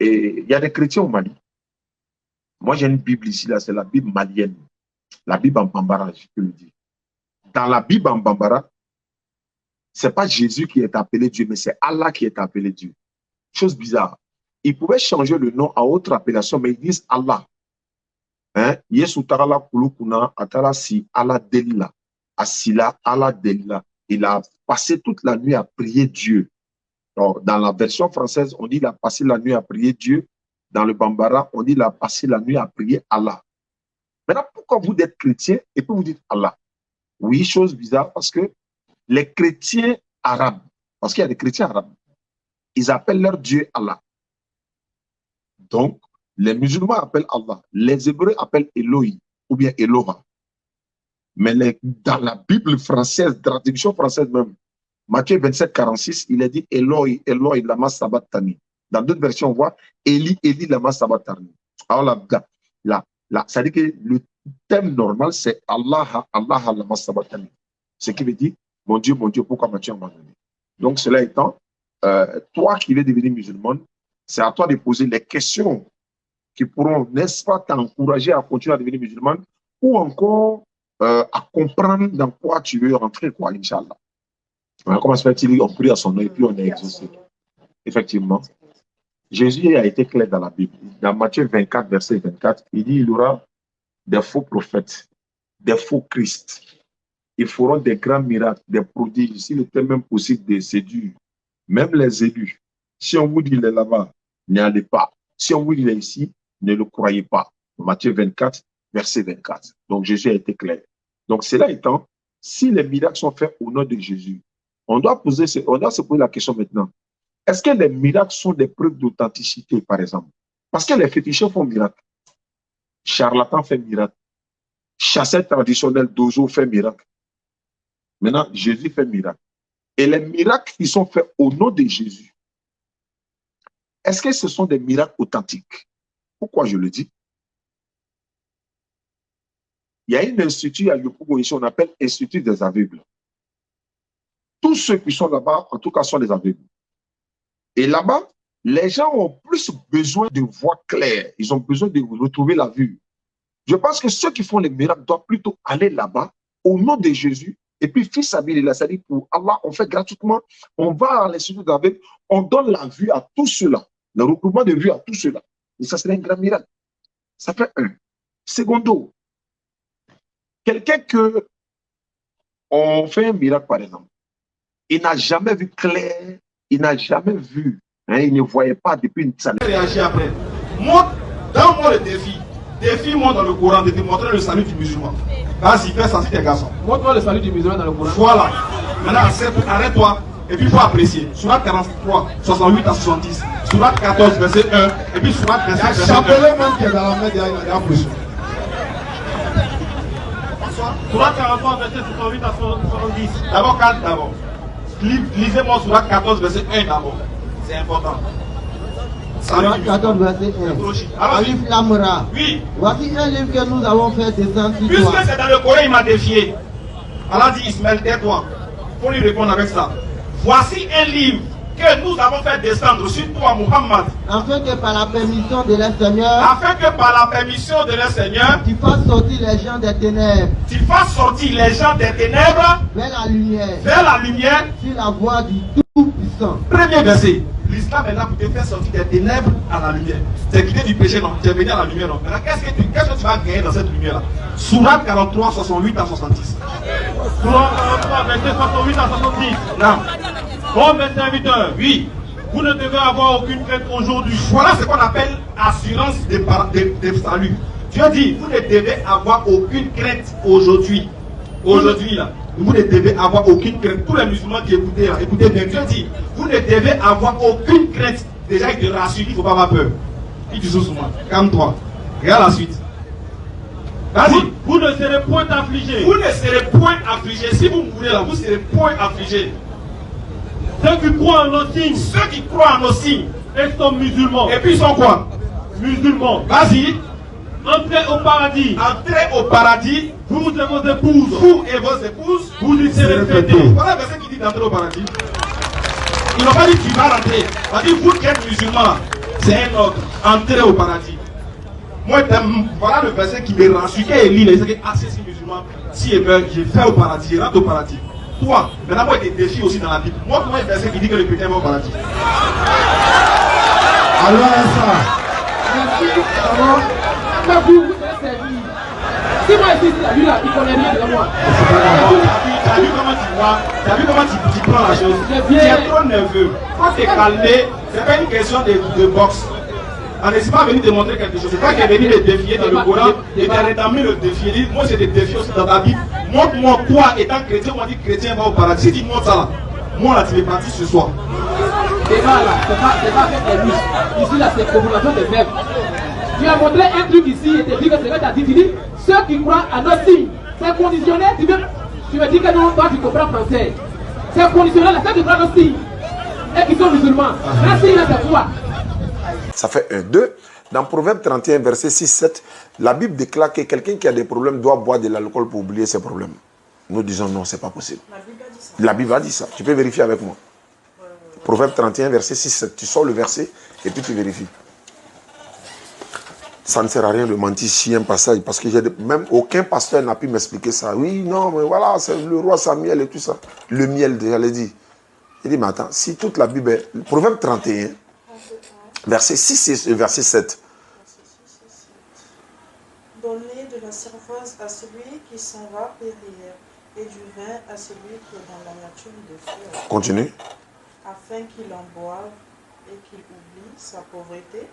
Et il y a des chrétiens au Mali. Moi, j'ai une Bible ici, là, c'est la Bible malienne. La Bible en bambara, je peux le dire. Dans la Bible en bambara, ce n'est pas Jésus qui est appelé Dieu, mais c'est Allah qui est appelé Dieu. Chose bizarre. Ils pouvaient changer le nom à autre appellation, mais ils disent Allah. Hein? Yesu tarala kulukuna atala si Allah delila. Asila Allah delila. Il a passé toute la nuit à prier Dieu. Alors, dans la version française, on dit il a passé la nuit à prier Dieu. Dans le bambara, on dit il a passé la nuit à prier Allah. Maintenant, pourquoi vous êtes chrétien et puis vous dites Allah? Oui, chose bizarre, parce que les chrétiens arabes, parce qu'il y a des chrétiens arabes, ils appellent leur Dieu Allah. Donc, les musulmans appellent Allah. Les hébreux appellent Elohim ou bien Eloha. Mais dans la Bible française, dans la traduction française même, Matthieu 27, 46, il a dit Eloi, Eloi, lama sabachthani. Dans d'autres versions, on voit Eli, Eli, lama sabachthani. Alors ça dit que le thème normal, c'est Allah, Allah, lama sabachthani. Ce qui veut dire mon Dieu, pourquoi m'as-tu abandonné? Donc, cela étant, toi qui veux devenir musulman, c'est à toi de poser les questions qui pourront, n'est-ce pas, t'encourager à continuer à devenir musulman ou encore à comprendre dans quoi tu veux rentrer, quoi, Inch'Allah. Comment se fait-il? On prie à son nom et puis on est exaucé. Effectivement, Jésus a été clair dans la Bible. Dans Matthieu 24, verset 24, il dit il y aura des faux prophètes, des faux Christ. Ils feront des grands miracles, des prodiges. S'il était même possible de séduire, même les élus. Si on vous dit il est là-bas, n'y allez pas. Si on vous dit il est ici, ne le croyez pas. Matthieu 24, verset 24. Donc Jésus a été clair. Donc cela étant, si les miracles sont faits au nom de Jésus, on doit se poser la question maintenant. Est-ce que les miracles sont des preuves d'authenticité, par exemple? Parce que les féticheurs font miracle. Charlatan fait miracle. Chasseur traditionnel d'Ozo fait miracle. Maintenant, Jésus fait miracle. Et les miracles qui sont faits au nom de Jésus, est-ce que ce sont des miracles authentiques? Pourquoi je le dis? Il y a un institut à Yopougo ici, on appelle Institut des aveugles. Tous ceux qui sont là-bas, en tout cas, sont des aveugles. Et là-bas, les gens ont plus besoin de voir clair. Ils ont besoin de retrouver la vue. Je pense que ceux qui font les miracles doivent plutôt aller là-bas, au nom de Jésus, et puis, fils Abid, c'est-à-dire pour Allah, on fait gratuitement, on va à l'institut d'aveugle, on donne la vue à tous ceux-là, le recouvrement de vue à tous ceux-là. Et ça serait un grand miracle. Ça fait un. Secondo, quelqu'un que on fait un miracle, par exemple, il n'a jamais vu clair, il n'a jamais vu, hein, il ne voyait pas depuis une salle. Réagir après. Montre, donne-moi le défi. Défie-moi dans le Coran de te montrer le salut du musulman. Vas-y, fais ça, c'est tes garçons. Montre-moi le salut du musulman dans le Coran. Voilà. Maintenant, arrête-toi. Et puis, il faut apprécier. Surat 43, 68 à 70. Surat 14, verset 1. Et puis, Surat 27, verset 1. Chapelet même qui est dans la main derrière la pression. Surat 43, verset 68 à 70. D'abord, calme d'abord. Lisez-moi Surat 14, verset 1 d'abord. C'est important. Surat 14, verset 1. Alif Lam Ra. Oui. Voici un livre que nous avons fait descendre sur toi. Puisque c'est dans le Coran, il m'a défié. Allah dit Ismaël, tais-toi. Faut lui répondre avec ça. Voici un livre que nous avons fait descendre sur toi, Muhammad. Afin que par la permission de leur Seigneur, Afin que par la permission de leur Seigneur, tu fasses sortir les gens des ténèbres. Tu fasses sortir les gens des ténèbres vers la lumière. Vers la lumière. Sur la voie du Tout-Puissant. Premier verset. L'islam est là pour te faire sortir des ténèbres à la lumière. C'est quitter du péché, non. Tu es venu à la lumière, non. Maintenant, qu'est-ce que tu vas gagner dans cette lumière-là? Surat 43, 68 à 70. Surat 43, verset 68 à 70. Non. Bon, mes serviteurs, oui, vous ne devez avoir aucune crainte aujourd'hui. Voilà ce qu'on appelle assurance de salut. Dieu dit, vous ne devez avoir aucune crainte aujourd'hui. Aujourd'hui, là. Vous ne devez avoir aucune crainte. Tous les musulmans qui écoutez, là, écoutez bien. Dieu dit, vous ne devez avoir aucune crainte. Déjà, il te rassure, il ne faut pas avoir peur. Il dit souvent, calme-toi. Regarde la suite. Vas-y. Vous ne serez point affligés. Vous ne serez point affligés. Si vous mourrez là, vous ne serez point affligés. Ceux qui croient en nos signes. Ceux qui croient en nos signes. Et sont musulmans. Et puis ils sont quoi? Musulmans. Vas-y. Entrez au paradis. Entrez au paradis. Vous et vos épouses. Vous et vos épouses. Vous y serez fêtés. Voilà le verset qui dit d'entrer au paradis. Ils n'ont pas dit tu vas rentrer. On dit vous qui êtes musulmans. c'est un ordre. Entrez au paradis. Moi, voilà le verset qui me rassure. Quand il lit, il dit ah, c'est si musulman, si il meurt, je vais au paradis, je rentre au paradis. Toi, maintenant, moi, il y a des défis aussi dans la Bible. Moi, comment un verset qui dit que le chrétien va au paradis? Alors, ça. Merci. Alors, mais vous êtes servi. Si moi, ici, lui là, il connaît rien de moi. T'as vu comment tu vois? T'as vu comment tu prends la chose? Tu es trop nerveux. Quand tu es calmé, c'est pas une question de boxe. On n'est pas venu te montrer quelque chose. C'est pas qu'il est venu le défier dans le Coran et tu as rétamé le défier. Dit, moi, j'ai des défis aussi dans ta Bible. Montre-moi, toi, étant chrétien, on dit chrétien va au paradis. Si tu montres ça là, moi là, tu es parti ce soir. Débat là, c'est pas avec les riches. Ici là, c'est formulation de verbes. Tu as montré un truc ici et tu dis que c'est que tu as dit. Tu dis, ceux qui croient à nos signes, c'est conditionnel. Tu me dis que non, toi tu comprends français. C'est conditionnel à ceux qui croient à nos signes et qui sont musulmans. La signe là, c'est quoi? Ça fait 1, 2. Dans Proverbe 31, verset 6, 7, la Bible déclare que quelqu'un qui a des problèmes doit boire de l'alcool pour oublier ses problèmes. Nous disons non, c'est pas possible. La Bible a dit ça. Tu peux vérifier avec moi. Proverbe 31, verset 6, 7. Tu sors le verset et puis tu vérifies. Ça ne sert à rien de mentir si un passage, parce que même aucun pasteur n'a pu m'expliquer ça. Oui, non, mais voilà, c'est le roi Samuel et tout ça. Le miel, déjà, l'ai dit. Il dit, mais attends, si toute la Bible est... Proverbe 31, verset 6 et verset 7. Donner de la surface à celui qui s'en va périr, et du vin à celui qui est dans la nature de feu. Continue. Afin qu'il en boive et qu'il oublie sa pauvreté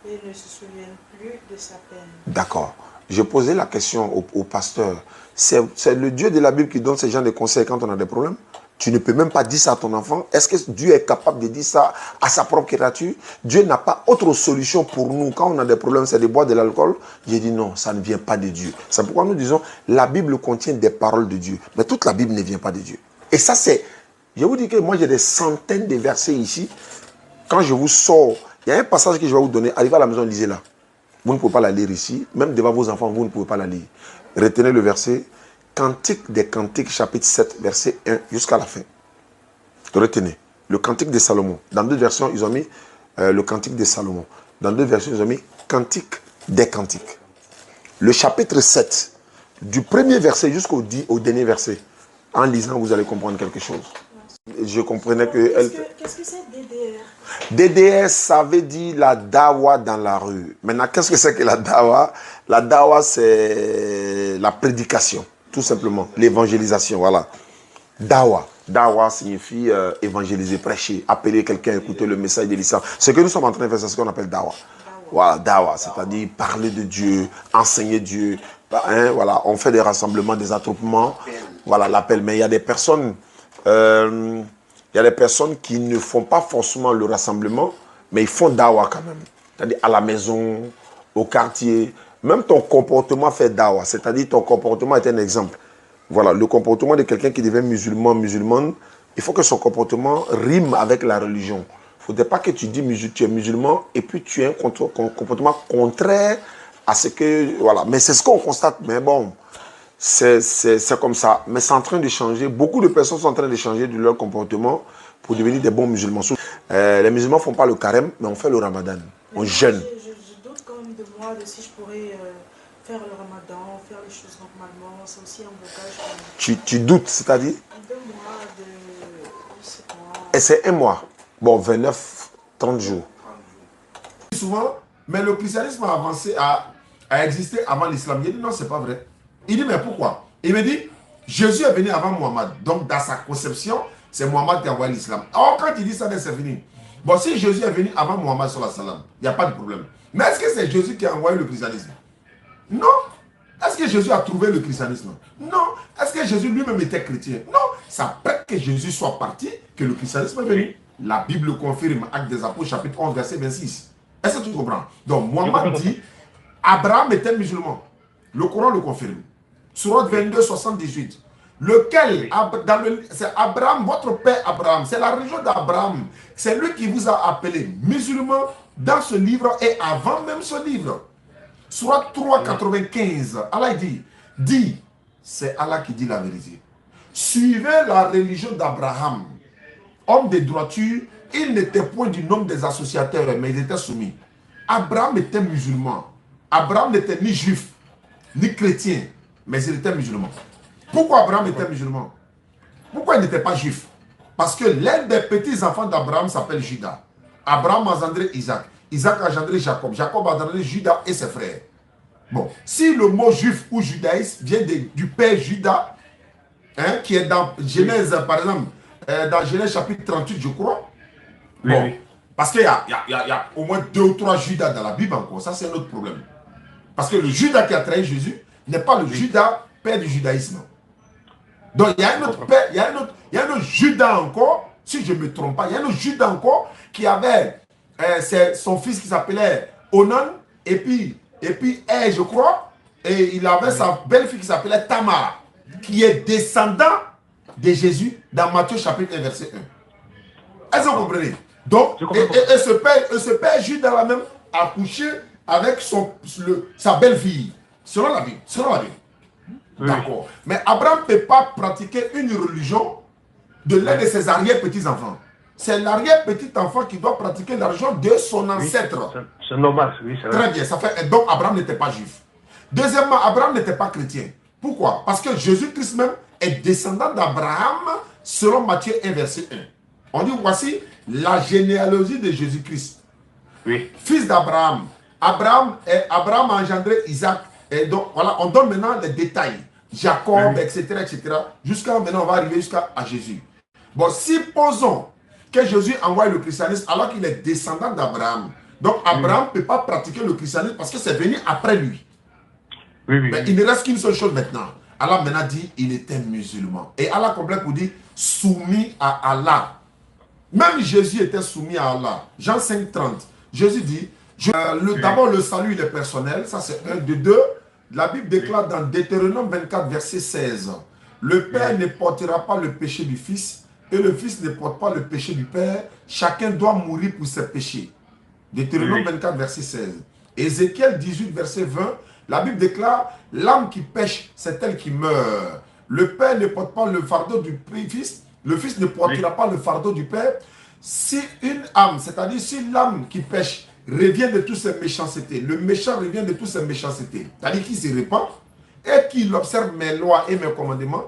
et ne se souvienne plus de sa peine. D'accord. Je posais la question au pasteur. C'est le Dieu de la Bible qui donne ces gens de conseils quand on a des problèmes? Tu ne peux même pas dire ça à ton enfant. Est-ce que Dieu est capable de dire ça à sa propre créature? Dieu n'a pas autre solution pour nous. Quand on a des problèmes, c'est de boire de l'alcool. J'ai dit non, ça ne vient pas de Dieu. C'est pourquoi nous disons, la Bible contient des paroles de Dieu. Mais toute la Bible ne vient pas de Dieu. Et ça, c'est... Je vous dis que moi, j'ai des centaines de versets ici. Quand je vous sors, il y a un passage que je vais vous donner. Arrivez à la maison, lisez-la. Vous ne pouvez pas la lire ici. Même devant vos enfants, vous ne pouvez pas la lire. Retenez le verset. Cantique des Cantiques, chapitre 7, verset 1 jusqu'à la fin. Retenez. Le Cantique de Salomon. Dans deux versions, ils ont mis le Cantique de Salomon. Dans deux versions, ils ont mis Cantique des Cantiques. Le chapitre 7, du premier verset jusqu'au dernier verset. En lisant, vous allez comprendre quelque chose. Je comprenais que... Qu'est-ce que c'est DDR? DDR, ça veut dire la dawa dans la rue. Maintenant, qu'est-ce que c'est que la dawa? La dawa, c'est la prédication, tout simplement. L'évangélisation, voilà. Dawa. Dawa signifie évangéliser, prêcher, appeler quelqu'un, écouter le message de l'islam. Ce que nous sommes en train de faire, c'est ce qu'on appelle dawa. Voilà, dawa, c'est-à-dire parler de Dieu, enseigner Dieu. Hein, voilà, on fait des rassemblements, des attroupements. Voilà, l'appel. Mais il y a des personnes... il y a des personnes qui ne font pas forcément le rassemblement, mais ils font dawa quand même. C'est-à-dire à la maison, au quartier. Même ton comportement fait dawa. C'est-à-dire ton comportement est un exemple. Voilà, le comportement de quelqu'un qui devient musulman, musulmane, il faut que son comportement rime avec la religion. Il ne faudrait pas que tu dis tu es musulman et puis tu as un comportement contraire à ce que... Voilà, mais c'est ce qu'on constate. Mais bon... C'est comme ça. Mais c'est en train de changer. Beaucoup de personnes sont en train de changer de leur comportement pour devenir des bons musulmans. Les musulmans ne font pas le carême, mais on fait le ramadan. On jeûne. Je doute quand même de moi, de si je pourrais faire le ramadan, faire les choses normalement. C'est aussi un blocage. Tu doutes, c'est-à-dire? 2 mois, je sais pas. Et c'est 1 mois. Bon, 29, 30 jours. Souvent, mais le christianisme a avancé, a existé avant l'islam. Il dit non, c'est pas vrai. Il dit, mais pourquoi? Il me dit, Jésus est venu avant Mohammed. Donc, dans sa conception, c'est Mohammed qui a envoyé l'islam. Or, quand il dit ça, c'est fini. Bon, si Jésus est venu avant Mohammed, il n'y a pas de problème. Mais est-ce que c'est Jésus qui a envoyé le christianisme? Non. Est-ce que Jésus a trouvé le christianisme? Non. Est-ce que Jésus lui-même était chrétien? Non. C'est après que Jésus soit parti que le christianisme est venu. La Bible confirme, Actes des Apôtres, chapitre 11, verset 26. Est-ce que tu comprends? Donc, Mohammed dit, Abraham était musulman. Le Coran le confirme. Sourate 22, 78. Lequel, c'est Abraham, votre père Abraham, c'est la religion d'Abraham. C'est lui qui vous a appelé musulman dans ce livre et avant même ce livre. Sourate 3, 95. Allah dit, c'est Allah qui dit la vérité. Suivez la religion d'Abraham, homme de droiture, ils n'étaient point du nombre des associateurs, mais ils étaient soumis. Abraham était musulman. Abraham n'était ni juif, ni chrétien, mais il était musulman. Pourquoi Abraham était musulman? Pourquoi il n'était pas juif? Parce que l'un des petits-enfants d'Abraham s'appelle Judas. Abraham a engendré Isaac. Isaac a engendré Jacob. Jacob a engendré Judas et ses frères. Bon, si le mot juif ou judaïsme vient du père Judas, hein, qui est dans Genèse, par exemple, dans Genèse chapitre 38, je crois. Oui, Bon, oui. parce qu'il y a au moins 2 ou 3 Judas dans la Bible encore. Ça, c'est un autre problème. Parce que le Judas qui a trahi Jésus n'est pas le Judas, père du judaïsme. Donc, il y a un autre père, il y a un autre Judas encore, si je ne me trompe pas, il y a un autre Judas encore qui avait son fils qui s'appelait Onan, et puis je crois, et il avait sa belle-fille qui s'appelait Tamar, qui est descendant de Jésus dans Matthieu chapitre 1, verset 1. Est-ce que vous comprenez? Donc, et ce père Judas là même a couché avec sa belle-fille, selon la Bible. Oui. D'accord. Mais Abraham ne peut pas pratiquer une religion de l'un de ses arrière-petits-enfants. C'est l'arrière-petit-enfant qui doit pratiquer la religion de son ancêtre. C'est normal, oui, c'est vrai. Très bien, ça fait. Donc Abraham n'était pas juif. Deuxièmement, Abraham n'était pas chrétien. Pourquoi? Parce que Jésus-Christ même est descendant d'Abraham selon Matthieu 1, verset 1. On dit, voici la généalogie de Jésus-Christ. Oui. Fils d'Abraham. Abraham a engendré Isaac. Et donc, voilà, on donne maintenant les détails. Jacob, etc., etc. Jusqu'à maintenant, on va arriver jusqu'à Jésus. Bon, supposons que Jésus envoie le christianisme alors qu'il est descendant d'Abraham. Donc, Abraham ne peut pas pratiquer le christianisme parce que c'est venu après lui. Oui, oui. Mais il ne reste qu'une seule chose maintenant. Allah maintenant dit, il était musulman. Et Allah complète pour dire, soumis à Allah. Même Jésus était soumis à Allah. Jean 5, 30. Jésus dit, d'abord le salut il est personnel, ça c'est un de deux. La Bible déclare dans Deutéronome 24, verset 16, le Père ne portera pas le péché du Fils, et le Fils ne porte pas le péché du Père. Chacun doit mourir pour ses péchés. Deutéronome 24, verset 16. Ézéchiel 18, verset 20, la Bible déclare, l'âme qui pêche, c'est elle qui meurt. Le Père ne porte pas le fardeau du Fils, le Fils ne portera pas le fardeau du Père. Si une âme, c'est-à-dire si l'âme qui pêche revient de toutes ses méchancetés, le méchant revient de toutes ses méchancetés, c'est-à-dire qu'il se répand et qu'il observe mes lois et mes commandements,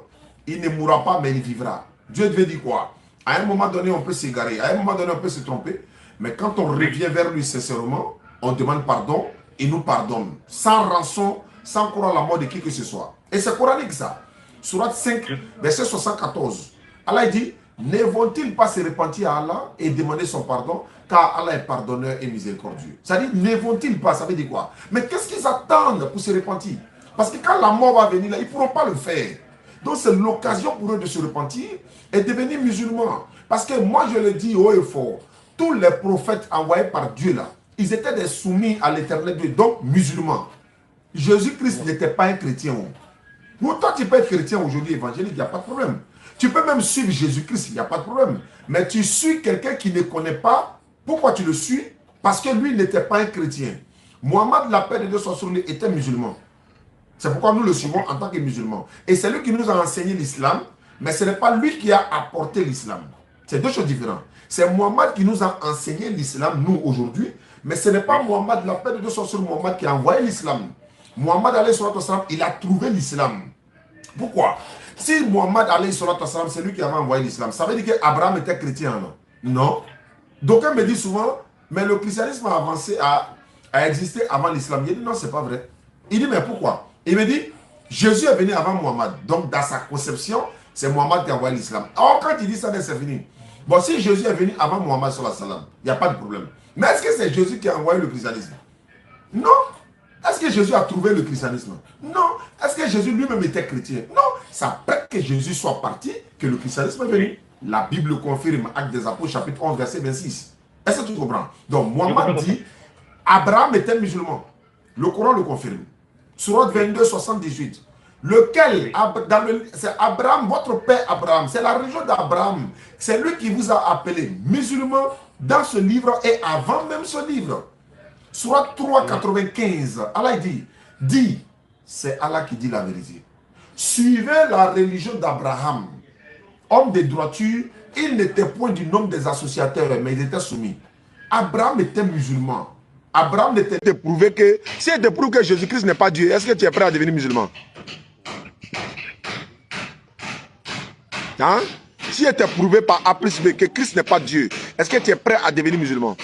il ne mourra pas mais il vivra. Dieu veut dire quoi? À un moment donné on peut s'égarer, à un moment donné on peut se tromper, mais quand on revient vers lui sincèrement, on demande pardon, il nous pardonne, sans rançon, sans croire la mort de qui que ce soit. Et c'est coranique ça. Surat 5, verset 74. Allah dit, ne vont-ils pas se repentir à Allah et demander son pardon, car Allah est pardonneur et miséricordieux. C'est-à-dire, ne vont-ils pas, ça veut dire quoi? Mais qu'est-ce qu'ils attendent pour se repentir? Parce que quand la mort va venir là, ils ne pourront pas le faire. Donc c'est l'occasion pour eux de se repentir et devenir musulmans. Parce que moi je le dis haut et fort, tous les prophètes envoyés par Dieu là, ils étaient des soumis à l'éternel Dieu, donc musulmans. Jésus-Christ n'était pas un chrétien. Pour toi tu peux être chrétien aujourd'hui, évangélique, il n'y a pas de problème. Tu peux même suivre Jésus-Christ, il n'y a pas de problème. Mais tu suis quelqu'un qui ne connaît pas. Pourquoi tu le suis? Parce que lui n'était pas un chrétien. Mohammed, la paix de Dieu soit sur lui, était musulman. C'est pourquoi nous le suivons en tant que musulman. Et c'est lui qui nous a enseigné l'islam, mais ce n'est pas lui qui a apporté l'islam. C'est deux choses différentes. C'est Mohammed qui nous a enseigné l'islam, nous, aujourd'hui, mais ce n'est pas Mohammed, la paix de Dieu soit sur Mohammed, qui a envoyé l'islam. Mohammed, il a trouvé l'islam. Pourquoi? Si Mohammed, c'est lui qui avait envoyé l'islam, ça veut dire qu'Abraham était chrétien, non? Non. D'aucuns me disent souvent, mais le christianisme a avancé, a existé avant l'islam. Il dit non, c'est pas vrai. Il dit, mais pourquoi? Il me dit, Jésus est venu avant Mohammed. Donc, dans sa conception, c'est Mohammed qui a envoyé l'islam. Or, quand il dit ça, c'est fini. Bon, si Jésus est venu avant Mohammed, il n'y a pas de problème. Mais est-ce que c'est Jésus qui a envoyé le christianisme? Non. Est-ce que Jésus a trouvé le christianisme? Non. Est-ce que Jésus lui-même était chrétien? Non. C'est après que Jésus soit parti que le christianisme est venu. La Bible confirme, Actes des Apôtres, chapitre 11, verset 26. Est-ce que tu comprends? Donc, Mohammed dit, Abraham était musulman. Le Coran le confirme. Surat 22, 78. Lequel, c'est Abraham, votre père Abraham, c'est la religion d'Abraham. C'est lui qui vous a appelé musulman dans ce livre et avant même ce livre. Surat 3, 95. Allah dit, c'est Allah qui dit la vérité. Suivez la religion d'Abraham, homme de droiture Ils n'étaient point du nombre des associateurs, mais ils étaient soumis. Abraham était musulman. Abraham n'était pas prouvé que... Si elle te prouve que Jésus-Christ n'est pas Dieu, est-ce que tu es prêt à devenir musulman? Hein? Si elle te prouvé par A plus B que Christ n'est pas Dieu, est-ce que tu es prêt à devenir musulman?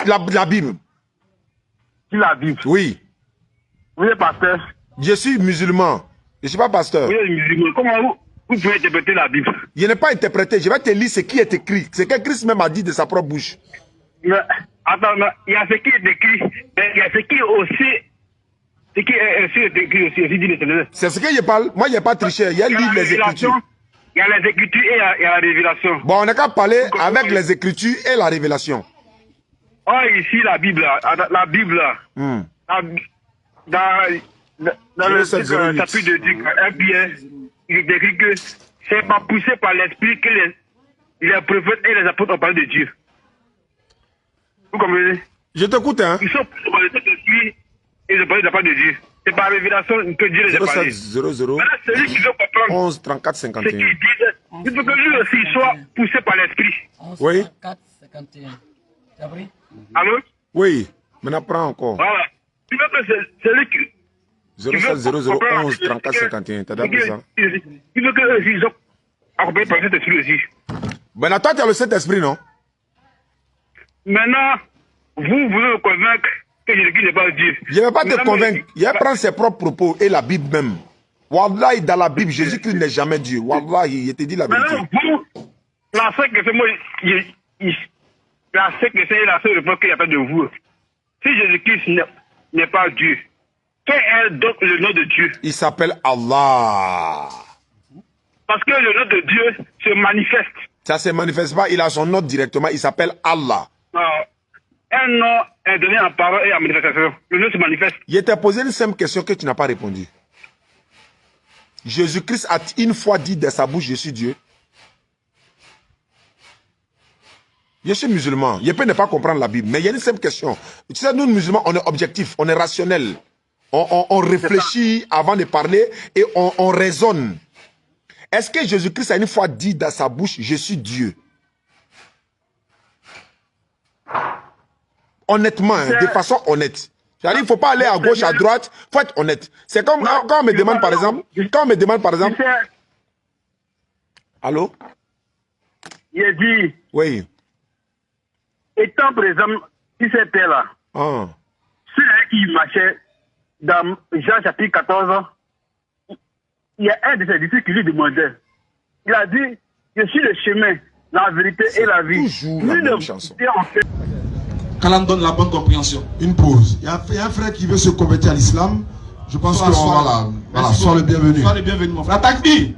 La Bible. La Bible. Oui. Vous êtes pasteur? Je suis musulman. Je ne suis pas pasteur. Vous êtes musulman. Comment vous pouvez interpréter la Bible? Je n'ai pas interprété. Je vais te lire ce qui est écrit. Ce que Christ même a dit de sa propre bouche. Mais, attends, il y a ce qui est écrit, mais il y a ce qui est aussi... Ce qui est écrit aussi dit l'Éternel. C'est ce que je parle. Moi, je n'ai pas triché. Il y a lu les Écritures. Il y a les Écritures et il y a la révélation. Bon, on n'a qu'à parler avec les Écritures et la révélation. Oh, ici, la Bible, la Bible, dans le chapitre de Dieu, 1 Pierre, il est écrit que c'est pas poussé par l'esprit que les prophètes et les apôtres ont parlé de Dieu. Vous comprenez? Je t'écoute, hein? Ils sont poussés par l'esprit et ils ont parlé de la part de Dieu. C'est par révélation que Dieu les a parlé. 00 Maintenant, celui qui veut comprendre 11 34 ce 51. qu'il dit, il faut que lui aussi soit poussé par l'esprit. Oui. 34 51. Tu as pris? Allô? Oui. Maintenant, prends encore. Voilà. Tu veux que celui qui... 0700 11 34 51. T'as d'après ça? Il veut que ils ont accompagné par cet esprit aussi. Maintenant, toi, tu as le Saint-Esprit, non? Maintenant, vous voulez me convaincre que Jésus n'est pas Dieu. Je ne vais pas te convaincre. Il va prendre ses propres propos et la Bible même. Wallahi, dans la Bible, Jésus-Christ n'est jamais Dieu. Wallahi, il te dit la vérité. Maintenant, vous, la seule question, moi, la seule question est la seule réponse qu'il n'y a pas de vous. Si Jésus-Christ n'est pas Dieu, quel est donc le nom de Dieu? Il s'appelle Allah. Parce que le nom de Dieu se manifeste. Ça ne se manifeste pas, il a son nom directement, il s'appelle Allah. Un nom est donné en parole et en manifestation. Le nom se manifeste. Je t'ai posé une simple question que tu n'as pas répondu. Jésus-Christ a une fois dit de sa bouche, je suis Dieu. Je suis musulman. Je peux ne pas comprendre la Bible, mais il y a une simple question. Tu sais, nous, musulmans, on est objectifs, on est rationnels. On réfléchit avant de parler et on raisonne. Est-ce que Jésus-Christ a une fois dit dans sa bouche, je suis Dieu? Honnêtement, de façon honnête. Il ne faut pas aller à gauche, à droite, il faut être honnête. C'est comme quand on me demande par exemple, allô? Il dit, oui. Étant présent, si c'était là, ceux qui marchaient dans Jean chapitre 14, il y a un de ses disciples qui lui demandait. Il a dit, je suis le chemin, la vérité et la vie. Toujours la même chanson. Qu'Allah donne la bonne compréhension. Une pause. Il y a un frère qui veut se convertir à l'islam. Je pense que voilà, sois le bienvenu. Sois le bienvenu, mon frère. Takbir.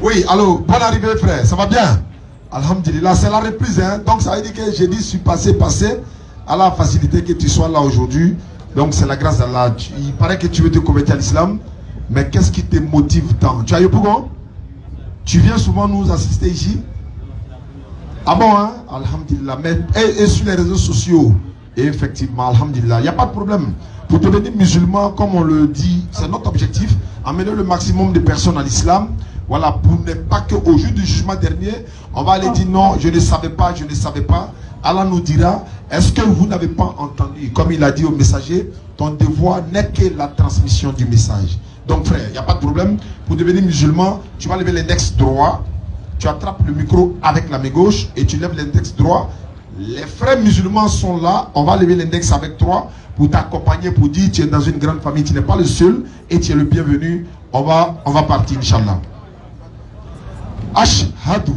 Oui, allô, bonne arrivée, frère. Ça va bien? Alhamdulillah, c'est la reprise, hein. Donc ça veut dire que j'ai dit, je suis passé. Allah a facilité que tu sois là aujourd'hui. Donc c'est la grâce d'Allah. Il paraît que tu veux te convertir à l'islam. Mais qu'est-ce qui te motive tant? Tu as eu pourquoi? Tu viens souvent nous assister ici? Ah bon, hein? Alhamdulillah. Mais, et sur les réseaux sociaux, et effectivement, alhamdulillah, il n'y a pas de problème. Pour devenir musulman, comme on le dit, c'est notre objectif, amener le maximum de personnes à l'islam. Voilà, pour ne pas qu'au jour du jugement dernier, on va aller dire non, je ne savais pas, je ne savais pas. Allah nous dira, est-ce que vous n'avez pas entendu? Comme il a dit au messager, ton devoir n'est que la transmission du message. Donc frère, il n'y a pas de problème. Pour devenir musulman, tu vas lever l'index droit, tu attrapes le micro avec la main gauche et tu lèves l'index droit. Les frères musulmans sont là, on va lever l'index avec toi pour t'accompagner, pour dire tu es dans une grande famille, tu n'es pas le seul et tu es le bienvenu. On va partir, Inch'Allah. Ashhadu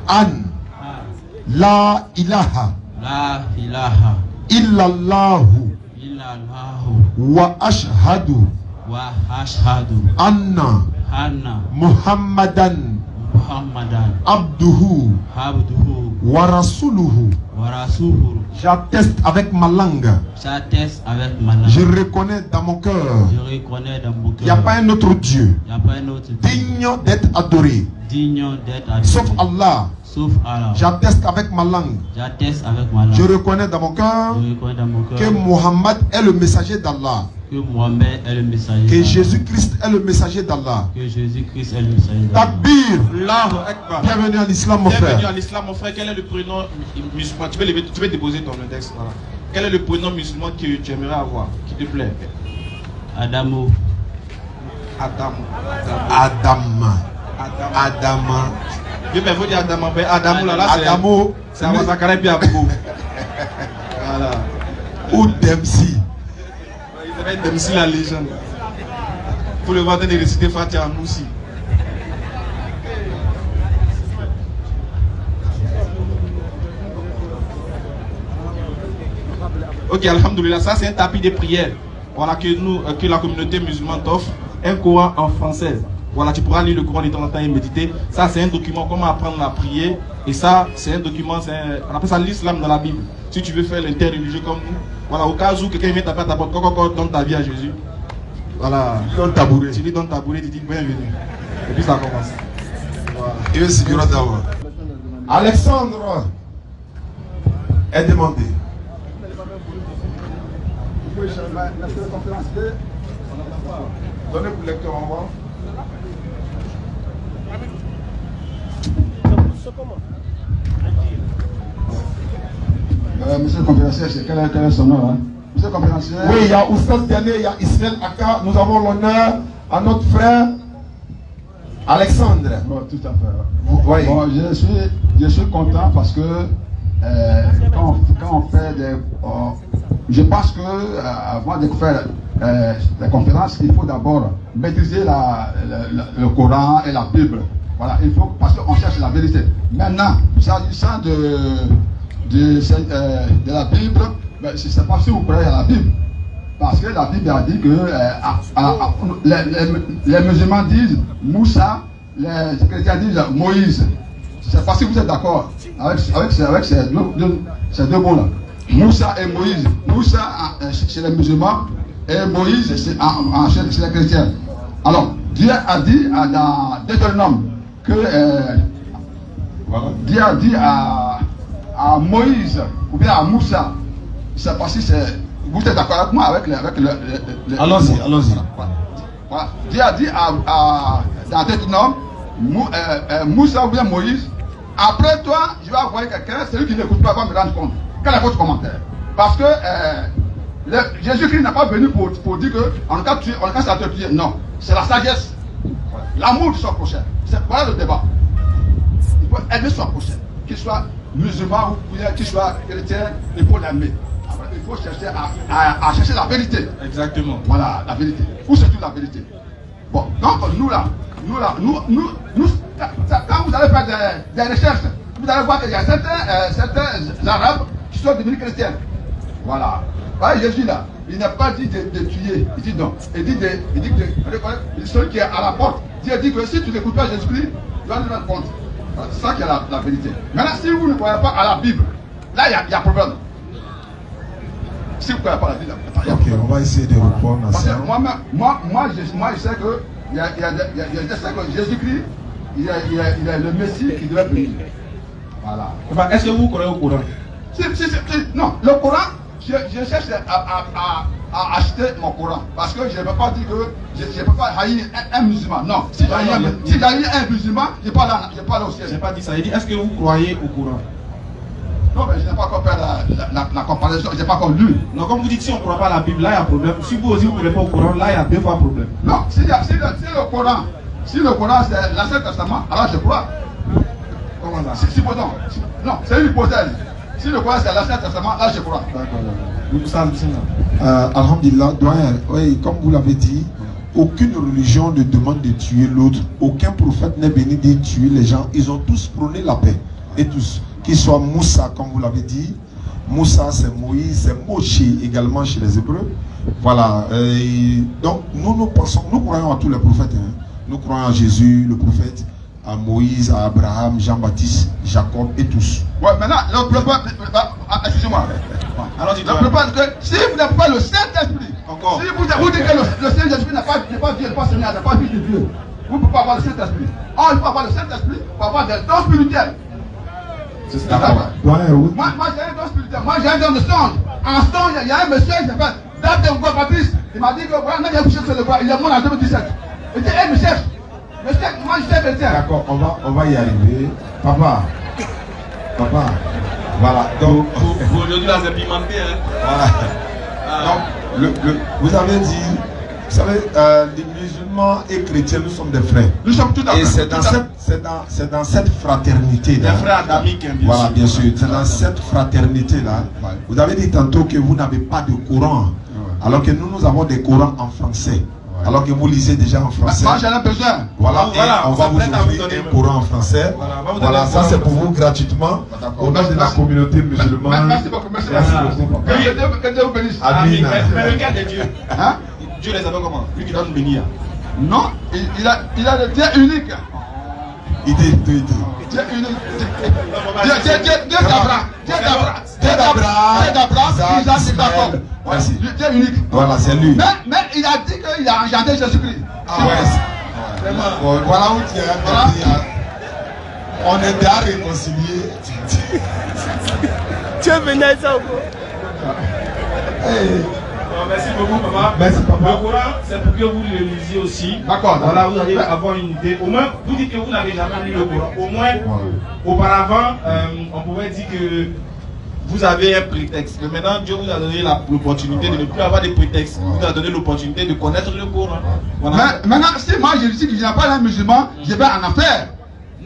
an la ilaha illallahu wa ashhadu anna Muhammadan abduhu wa rasuluhu. J'atteste avec ma langue. Je reconnais dans mon cœur. Il n'y a pas un autre Dieu digne d'être adoré sauf Allah. sauf Allah. J'atteste avec ma langue. J'atteste avec ma langue. Je reconnais dans mon cœur que Mohammed est le messager d'Allah. Que Mohammed est le messager. Que Jésus-Christ est le messager d'Allah. Que Jésus-Christ est le messager d'Allah. Takbir. Allahu Akbar. Bienvenue en islam, mon frère. Bienvenue en islam, mon frère. Quel est le prénom musulman? Tu peux déposer ton index. Voilà. Quel est le prénom musulman que tu aimerais avoir, qui te plaît? Adamo. Adama. Je vais vous dire Adamo. Adamo là, Adamo. C'est un Zakara puis Abou. Voilà. Ou Dempsey. Il s'appelle Dempsey la légende. Pour le voir de réciter Fatiha nous aussi. Ok, alhamdoulilah, ça c'est un tapis de prière. Voilà que la communauté musulmane t'offre. Un Coran en français. Voilà, tu pourras lire le Coran de temps en temps et méditer. Ça c'est un document, comment apprendre à prier. Et ça, c'est un document, on appelle ça l'islam dans la Bible. Si tu veux faire l'interreligieux comme nous, voilà, au cas où quelqu'un vient taper à ta porte, donne ta vie à Jésus. Voilà. Donne tabouret. Tu lui donnes tabouret, tu dis bienvenue. Et puis ça commence. Voilà. Et le Seigneur d'abord. Alexandre est demandé. Donnez pour lecteur en bas. Monsieur le conférencier, quel est son nom hein? Monsieur le conférencier. Oui, il y a Oustaz Diané, il y a Ismaël Aka. Nous avons l'honneur à notre frère Alexandre. Bon, tout à fait. Oui. Bon, je suis content parce que quand on fait des... je pense que avant de faire des conférences, il faut d'abord maîtriser le Coran et la Bible. Voilà, il faut, parce qu'on cherche la vérité. Maintenant, s'agissant de la Bible, je ne sais pas si vous croyez à la Bible. Parce que la Bible a dit que les musulmans disent Moussa, les chrétiens disent Moïse. Je ne sais pas si vous êtes d'accord avec ces deux mots-là. Moussa et Moïse. Moussa chez les musulmans et Moïse chez les chrétiens. Alors, Dieu a dit dans Deutéronome que Dieu a dit à Moïse ou bien à Moussa, je ne sais pas si c'est... Vous êtes d'accord avec moi avec le allons-y, allons-y. Voilà. Dieu a dit dans Deutéronome, Moussa ou bien Moïse, après toi, je vais envoyer quelqu'un, celui qui n'écoute pas va me rendre compte. Quel est votre commentaire? Parce que Jésus-Christ n'a pas venu pour dire qu'on a tué, on a cassé la tuer. Non, c'est la sagesse, l'amour de son prochain. Voilà le débat. Il faut aimer son prochain, qu'il soit musulman ou qu'il soit chrétien, il faut l'aimer. Il faut chercher à chercher la vérité. Exactement. Voilà, la vérité. Où se trouve la vérité? Bon, donc nous, quand vous allez faire des recherches, vous allez voir qu'il y a certains Arabes qui sont devenus chrétiens. Voilà. Par Jésus là, il n'a pas dit de tuer. Il dit non. Il dit que celui qui est à la porte, Dieu dit que si tu n'écoutes pas Jésus-Christ, tu vas te rendre compte. C'est ça qui est la vérité. Maintenant, si vous ne croyez pas à la Bible, là il y a problème. Si vous ne croyez pas à la Bible, il y a problème. Ok, on va essayer de répondre à Parce ça. que moi, je sais que Jésus-Christ, il est le Messie qui doit venir. Voilà. Est-ce que vous croyez au Coran? Non, le Coran, je cherche à acheter mon Coran. Parce que je ne peux pas dire que je ne peux pas haïr un musulman. Non, si j'haïs un musulman, je ne vais pas aller au ciel. Je n'ai pas dit ça. Il dit, est-ce que vous croyez au Coran? Non, mais je n'ai pas encore fait la comparaison, je n'ai pas encore lu. Non, comme vous dites, si on ne croit pas à la Bible, là il y a problème. Si vous aussi vous ne croyez pas au Coran, là il y a deux fois problème. Non, si le Coran c'est l'Ancien Testament, alors je crois. Comment ça? Non, c'est une hypothèse. Si le Coran c'est l'Ancien Testament, là je crois. Alhamdulillah, doyen, oui, comme vous l'avez dit, aucune religion ne demande de tuer l'autre. Aucun prophète n'est venu de tuer les gens. Ils ont tous prôné la paix. Et tous. Qu'il soit Moussa, comme vous l'avez dit. Moussa, c'est Moïse, c'est Moshe également chez les Hébreux. Voilà. Donc, nous croyons à tous les prophètes. Hein. Nous croyons à Jésus, le prophète, à Moïse, à Abraham, Jean-Baptiste, Jacob et tous. Ouais, maintenant, le prophète, excusez-moi. Alors, le prophète, si vous n'avez pas le Saint-Esprit, si vous dites que le Saint-Esprit n'a pas Dieu, n'a pas Seigneur, n'a pas Fils de Dieu, vous ne pouvez pas avoir le Saint-Esprit. Il faut avoir le Saint-Esprit pour avoir des dons spirituels. C'est d'accord. Moi, j'ai un don spirituel. Moi, j'ai un don de songe. En songe, il y a un monsieur qui s'appelle Date de Patrice. Il m'a dit que voilà, il a couché sur le bois. Il est mort en 2017. Il dit, hey, monsieur, moi, je suis chrétien. D'accord, on va y arriver. Papa. Voilà. Donc, aujourd'hui, là, c'est pimenté. Hein. Voilà. Donc, vous avez dit, vous savez, les musulmans et chrétiens, nous sommes des frères. Nous sommes tout à fait. Et c'est dans cette fraternité là. Des frères adamiques, bien sûr. Voilà, bien sûr. C'est dans cette fraternité là. Vous avez dit tantôt que vous n'avez pas de Coran. Alors que nous avons des Corans en français. Alors que vous lisez déjà en français. Moi, j'en ai besoin. Voilà, on va vous offrir un Coran en français. Voilà, ça c'est pour vous gratuitement. Au nom de la communauté musulmane. Merci beaucoup, merci beaucoup. Que Dieu vous bénisse. Amen. Mais regarde Dieu. Hein? Dieu les avait comment? Lui qui doit nous bénir. Non, il a le Dieu unique. Il dit. Dieu unique. Dieu d'Abraham, Isaac, Jacob. Dieu unique. Voilà, c'est lui. Mais il a dit qu'il a engendré Jésus-Christ. Ah ouais. Voilà où tu es. On est déjà réconciliés. Tu es venu à ça ou quoi? Merci beaucoup, papa. Merci, papa. Le Coran, c'est pour que vous le lisiez aussi. D'accord. Voilà, vous allez avoir une idée. Au moins, vous dites que vous n'avez jamais lu le Coran. Au moins, auparavant, on pouvait dire que vous avez un prétexte. Mais maintenant, Dieu vous a donné l'opportunité de ne plus avoir de prétexte. Il vous a donné l'opportunité de connaître le Coran. Voilà. Mais maintenant, si moi je dis que je n'ai pas un musulman, je vais en affaire.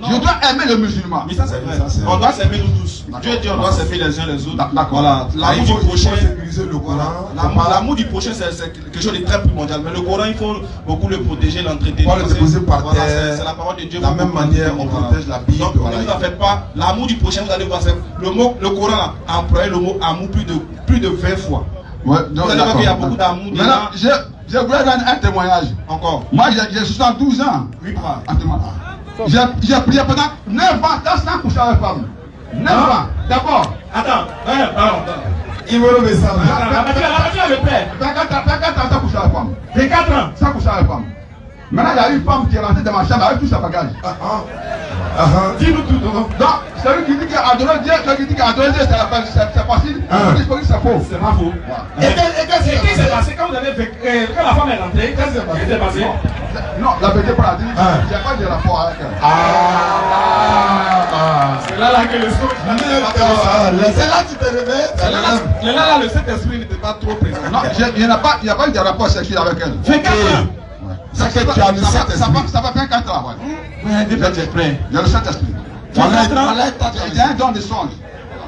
Je dois aimer le musulman. Mais ça, c'est vrai. On doit s'aimer nous tous. Dieu dit on doit s'aimer les uns les autres. Voilà. L'amour du prochain. Le Coran. L'amour du prochain, c'est quelque chose de très primordial. Mais le Coran, il faut beaucoup le protéger, l'entretenir. On le déposer par terre. C'est la parole de Dieu. De la même manière, on protège la Bible. Donc, ne vous en faites pas. L'amour du prochain, vous allez voir. Le Coran a employé le mot amour plus de 20 fois. Ouais, vous allez voir qu'il y a beaucoup d'amour. Maintenant, je voulais donner un témoignage. Encore. Moi, j'ai 72 ans. Oui, papa. J'ai prié pendant 9 ans sans coucher avec femme. 9 ans. D'abord. Attends. Il veut le message. La voiture le plaît. 24 ans sans coucher avec femme. 24 ans sans coucher avec femme. Maintenant, il y a une femme qui est rentrée dans ma chambre avec tout sa bagage. Dis-nous tout. Donc, celui qui dit qu'adorer Dieu, celui qui dit qu'adorer Dieu, c'est facile. Il faut que c'est faux. C'est pas faux. Et qu'est-ce qui s'est passé quand la femme est rentrée? Qu'est-ce qui s'est passé? Non, la vérité pour la dire, il n'y a pas de rapport avec elle. C'est là que le son. C'est là que tu te réveilles. Là, le Saint-Esprit n'était pas trop présent. Non, il n'y a pas eu de rapport sexuel avec elle. 24 ans. Ça va faire 4 ans. Depuis prêt. Il y a le Saint-Esprit. Il y a un don de songe.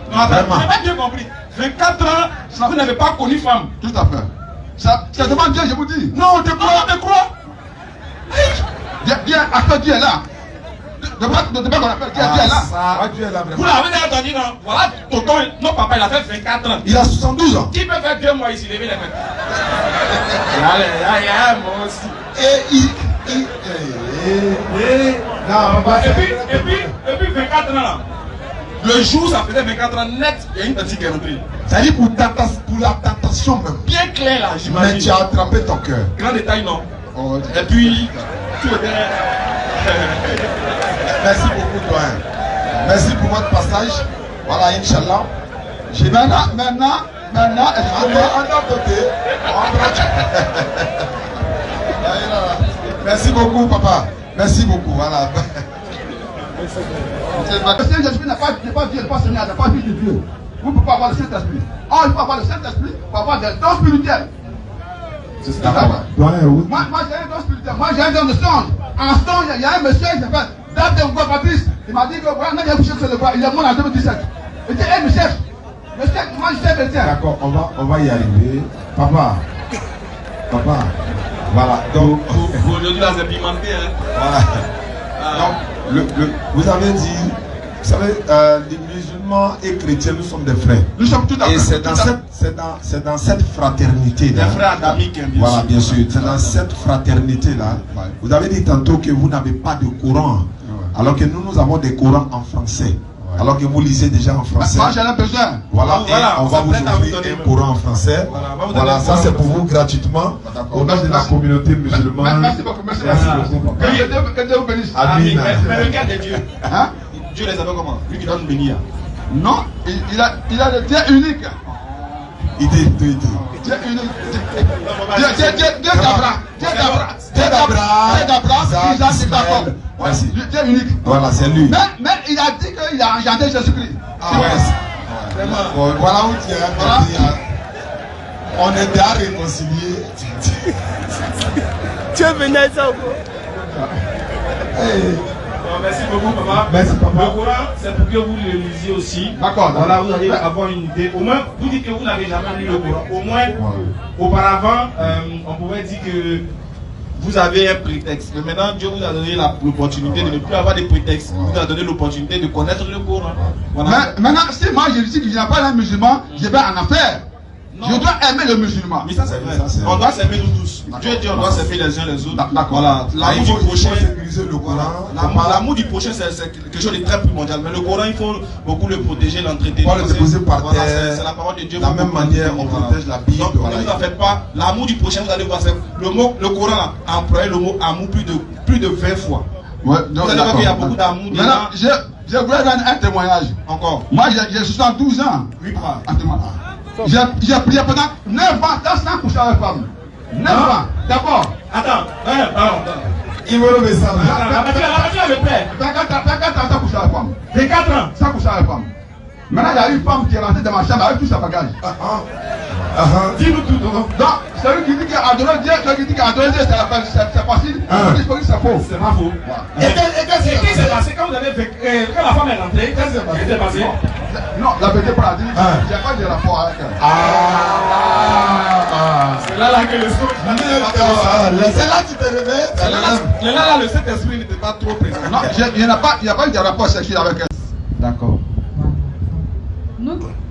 Vraiment. Je n'ai pas bien compris. 24 ans, vous n'avez pas connu femme. Tout à fait. C'est devant Dieu, je vous dis. Non, on te croit. Dieu, à que Dieu est là. De pas qu'on appelle Dieu est là. Vous l'avez déjà entendu, non? Voilà, tonton, non, papa, il a fait 24 ans. Il a 72 ans. Qui peut faire 2 mois ici, levez les mains? Moi aussi. Et puis 24 ans là. Le jour ça faisait 24 ans net, il y a une petite guerrerie. C'est-à-dire pour la tentation même. Bien clair là, j'imagine. Mais tu as attrapé ton cœur. Grand détail non. Et puis, tout était... Merci beaucoup, doyen. Merci pour votre passage. Voilà, Inch'Allah. Maintenant, merci beaucoup, papa. Merci beaucoup, voilà. Le Saint-Esprit n'a pas Dieu, pas Seigneur, n'a pas fils de Dieu. Vous ne pouvez pas avoir le Saint-Esprit. Il faut avoir le Saint-Esprit pour avoir des dons spirituels. C'est ça. Moi, j'ai un don spirituel. Moi, j'ai un don de songe. En songe, il y a un monsieur qui s'appelle Date de Patrice. Il m'a dit que voilà, il a couché sur le bois. Il est mort en 2017. Il dit, hey, monsieur, moi, je suis chrétien. D'accord, on va y arriver. Papa. Voilà. Donc, aujourd'hui, là, c'est pimenté. Voilà. Donc, vous avez dit, vous savez, les musulmans et chrétiens, nous sommes des frères. Nous sommes tout à fait. Et c'est dans cette fraternité là. Des frères adamiques, bien sûr. Voilà, bien sûr. C'est dans cette fraternité là. Vous avez dit tantôt que vous n'avez pas de Coran. Alors que nous avons des Corans en français. Alors que vous lisez déjà en français. Moi, j'en ai besoin. Voilà, on va vous offrir un Coran en français. Voilà, ça c'est pour vous gratuitement. Au nom de la communauté musulmane. Merci beaucoup, merci beaucoup. Que Dieu vous bénisse. Amen. Mais regarde Dieu. Dieu les avait comment? Lui qui doit nous bénir. Non, il a le Dieu unique. Dieu unique. Dieu unique. Dieu d'Abraham, Isaac et Jacob. Dieu unique. Voilà, c'est lui. Mais il a dit qu'il a engendré Jésus-Christ. Ah ouais. Voilà où tu es. On est déjà réconciliés. Tu es venu à ça ou quoi? Merci beaucoup, papa. Merci, papa. Le Coran, c'est pour que vous le lisiez aussi. D'accord. Voilà, vous allez avoir une idée. Au moins, vous dites que vous n'avez jamais lu le Coran. Au moins, auparavant, on pouvait dire que vous avez un prétexte. Mais maintenant, Dieu vous a donné l'opportunité de ne plus avoir de prétexte. Il vous a donné l'opportunité de connaître le Coran. Voilà. Mais maintenant, si moi je dis que je n'ai pas un musulman, je vais en affaire. Je dois aimer le musulman. Mais ça, c'est vrai. On doit s'aimer nous tous. Dieu dit on doit s'aimer les uns les autres. D'accord. Voilà. L'amour du prochain. Le Coran. L'amour du prochain, c'est quelque chose de très primordial. Mais le Coran, il faut beaucoup le protéger, l'entretenir. Pas le déposer par terre. C'est la parole de Dieu. De la même manière, on protège la Bible. Donc, ne vous en faites pas. L'amour du prochain, vous allez voir. Le Coran a employé le mot amour plus de 20 fois. Ouais, vous allez voir qu'il y a beaucoup d'amour. Maintenant, je voulais donner un témoignage. Encore. Moi, j'ai 72 ans. Oui, pas. J'ai prié pendant 9 ans sans coucher avec femme. 9 ans. D'abord. Attends. Il me remet ça. Attends, le père. 24 ans sans coucher avec femme. 24 ans sans coucher avec femme. Maintenant, il y a une femme qui est rentrée dans ma chambre avec tout sa bagage. Dis-nous tout. Donc, celui qui dit qu'adorer Dieu, celui qui dit qu'adorer Dieu, c'est facile. Il faut que c'est faux. C'est pas faux. Et qu'est-ce qui s'est passé quand vous avez fait, quand la femme est rentrée? Qu'est-ce qui s'est passé? Non, la vérité pour la dire, j'ai pas de rapport avec elle. C'est là que le son. C'est là que tu te réveilles. Là, le Saint-Esprit n'était pas trop présent. Non, il n'y a pas eu de rapport sexuel avec elle. D'accord.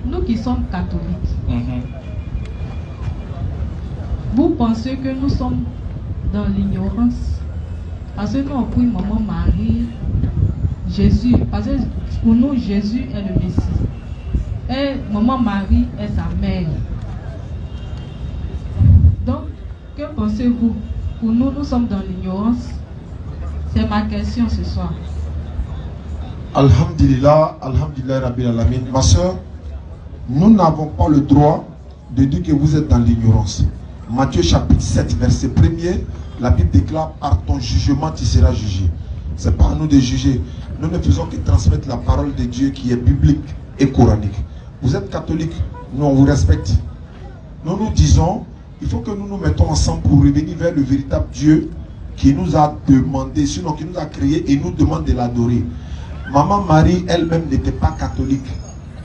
Nous qui sommes catholiques, vous pensez que nous sommes dans l'ignorance? Parce que nous on prie Maman Marie, Jésus, parce que pour nous Jésus est le Messie. Et Maman Marie est sa mère. Donc, que pensez-vous? Pour nous, nous sommes dans l'ignorance. C'est ma question ce soir. Alhamdulillah, Alhamdulillah Rabbil Alamin. Ma soeur, nous n'avons pas le droit de dire que vous êtes dans l'ignorance. Matthieu chapitre 7, verset 1er, la Bible déclare: par ton jugement tu seras jugé. Ce n'est pas à nous de juger. Nous ne faisons que transmettre la parole de Dieu qui est biblique et coranique. Vous êtes catholique, nous on vous respecte. Nous nous disons, il faut que nous nous mettons ensemble pour revenir vers le véritable Dieu qui nous a demandé, sinon qui nous a créé et nous demande de l'adorer. Maman Marie elle-même n'était pas catholique.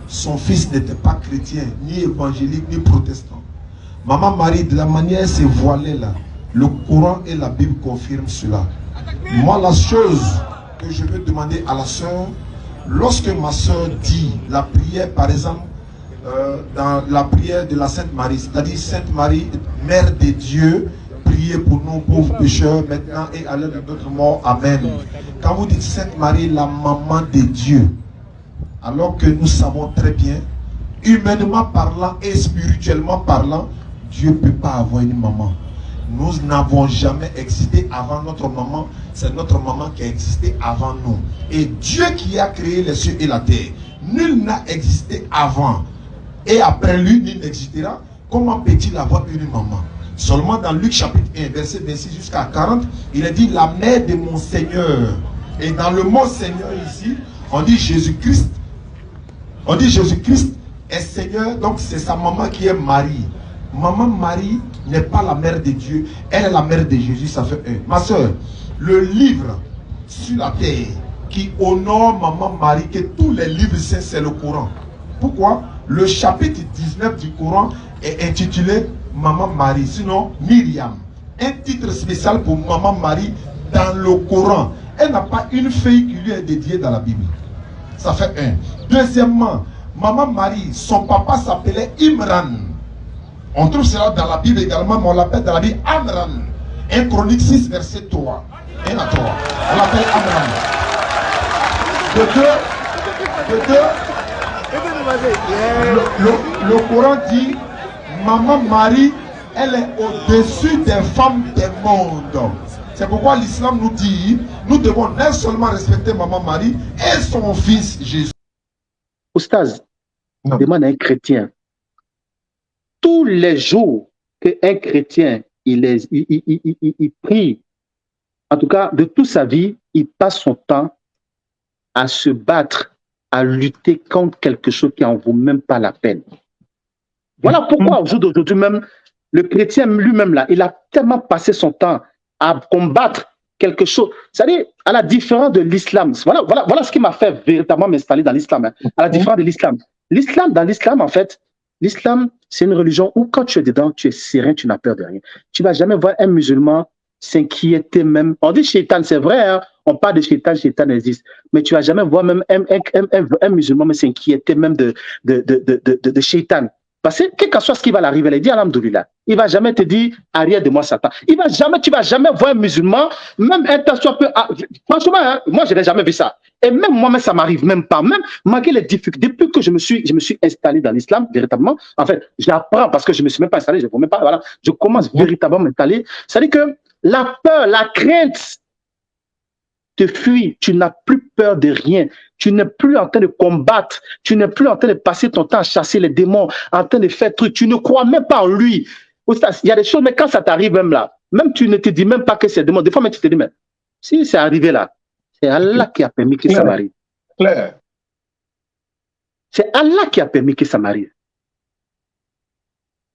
Son fils n'était pas chrétien, ni évangélique, ni protestant. Maman Marie, de la manière elle s'est voilée là, le Coran et la Bible confirment cela. Moi, la chose que je veux demander à la soeur, lorsque ma soeur dit la prière, par exemple, dans la prière de la Sainte Marie, c'est-à-dire Sainte Marie, Mère de Dieu, priez pour nous pauvres pécheurs, maintenant et à l'heure de notre mort, Amen. Quand vous dites Sainte Marie, la maman de Dieu, alors que nous savons très bien, humainement parlant et spirituellement parlant, Dieu ne peut pas avoir une maman. Nous n'avons jamais existé avant notre maman. C'est notre maman qui a existé avant nous. Et Dieu qui a créé les cieux et la terre, nul n'a existé avant. Et après lui, nul n'existera. Comment peut-il avoir une maman? Seulement dans Luc chapitre 1, verset 26 jusqu'à 40, il est dit la mère de mon Seigneur. Et dans le mot Seigneur ici, on dit Jésus-Christ. On dit Jésus-Christ est Seigneur, donc c'est sa maman qui est Marie. Maman Marie n'est pas la mère de Dieu, elle est la mère de Jésus, ça fait un. Ma soeur, le livre sur la terre qui honore Maman Marie, que tous les livres saints, c'est le Coran. Pourquoi? Le chapitre 19 du Coran est intitulé Maman Marie, sinon Myriam. Un titre spécial pour Maman Marie dans le Coran. Elle n'a pas une feuille qui lui est dédiée dans la Bible. Ça fait un. Deuxièmement, Maman Marie, son papa s'appelait Imran. On trouve cela dans la Bible également, mais on l'appelle dans la Bible Amran. 1 Chronique 6, verset 3. 1 à 3. On l'appelle Amran. Le Coran dit, Maman Marie, elle est au-dessus des femmes des mondes. C'est pourquoi l'islam nous dit, nous devons non seulement respecter Maman Marie et son fils Jésus. Oustaz, demande à un chrétien. Tous les jours qu'un chrétien, il prie, en tout cas, de toute sa vie, il passe son temps à se battre, à lutter contre quelque chose qui n'en vaut même pas la peine. Voilà pourquoi, au jour d'aujourd'hui même, le chrétien lui-même, là, il a tellement passé son temps à combattre quelque chose. C'est-à-dire, à la différence de l'islam. Voilà ce qui m'a fait véritablement m'installer dans l'islam. Hein. À la différence de l'islam. Dans l'islam, en fait, l'islam, c'est une religion où quand tu es dedans, tu es serein, tu n'as peur de rien. Tu ne vas jamais voir un musulman s'inquiéter même. On dit shaitan, c'est vrai, hein? On parle de shaitan, shaitan existe. Mais tu ne vas jamais voir même un musulman s'inquiéter même de shaitan. Parce que quel que soit ce qui va l'arriver, il dit alhamdoulilah. Il ne va jamais te dire arrière de moi Satan. Tu ne vas jamais voir un musulman, même un tas soit peu. Franchement, hein, moi je n'ai jamais vu ça. Et même moi-même, ça ne m'arrive même pas. Même malgré les difficultés, depuis que je me suis installé dans l'islam, véritablement, en fait, j'apprends parce que je ne me suis même pas installé, je ne même pas, voilà, je commence véritablement à m'installer. C'est-à-dire que la peur, la crainte te fuit, tu n'as plus peur de rien, tu n'es plus en train de combattre, tu n'es plus en train de passer ton temps à chasser les démons, en train de faire trucs, tu ne crois même pas en lui. Il y a des choses, mais quand ça t'arrive même là, même tu ne te dis même pas que c'est démon, des fois même tu te dis, mais si c'est arrivé là, c'est Allah qui a permis que ça m'arrive. C'est Allah qui a permis que ça m'arrive.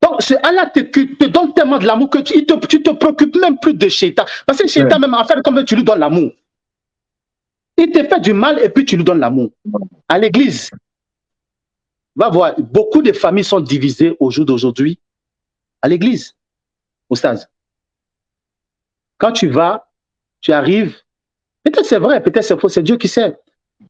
Donc, c'est Allah qui te donne tellement de l'amour que tu te préoccupes même plus de shaitan. Parce que shaitan, même en fait, comme tu lui donnes l'amour. Il te fait du mal et puis tu lui donnes l'amour. À l'église, va voir, beaucoup de familles sont divisées au jour d'aujourd'hui. À l'église, Oustaz. Quand tu vas, tu arrives, peut-être c'est vrai, peut-être c'est faux, c'est Dieu qui sait.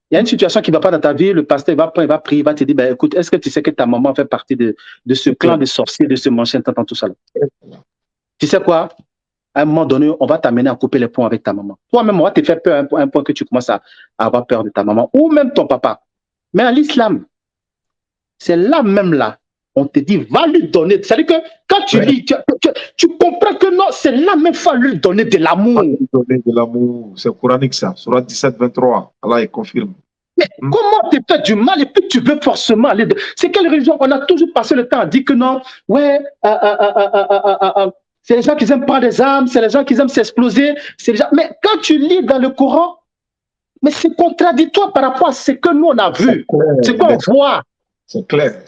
Il y a une situation qui ne va pas dans ta vie, le pasteur va prier, il va te dire, ben, écoute, est-ce que tu sais que ta maman fait partie de ce clan de sorciers, de ce machin, t'entends tout ça là. Tu sais quoi? À un moment donné, on va t'amener à couper les ponts avec ta maman. Toi-même, on va te faire peur à un point que tu commences à avoir peur de ta maman, ou même ton papa. Mais à l'islam, c'est là même là, on te dit, va lui donner. C'est-à-dire que quand tu lis, tu comprends que non, c'est là même, il faut lui donner de l'amour. Donner de l'amour, c'est coranique ça. Surah 17, 23, Allah confirme. Mais comment tu fais du mal et puis tu veux forcément aller... C'est quelle religion? On a toujours passé le temps à dire que non, ouais, c'est les gens qui aiment prendre des armes, c'est les gens qui aiment s'exploser. Mais quand tu lis dans le Coran, mais c'est contradictoire par rapport à ce que nous on a vu, ce qu'on voit. C'est clair,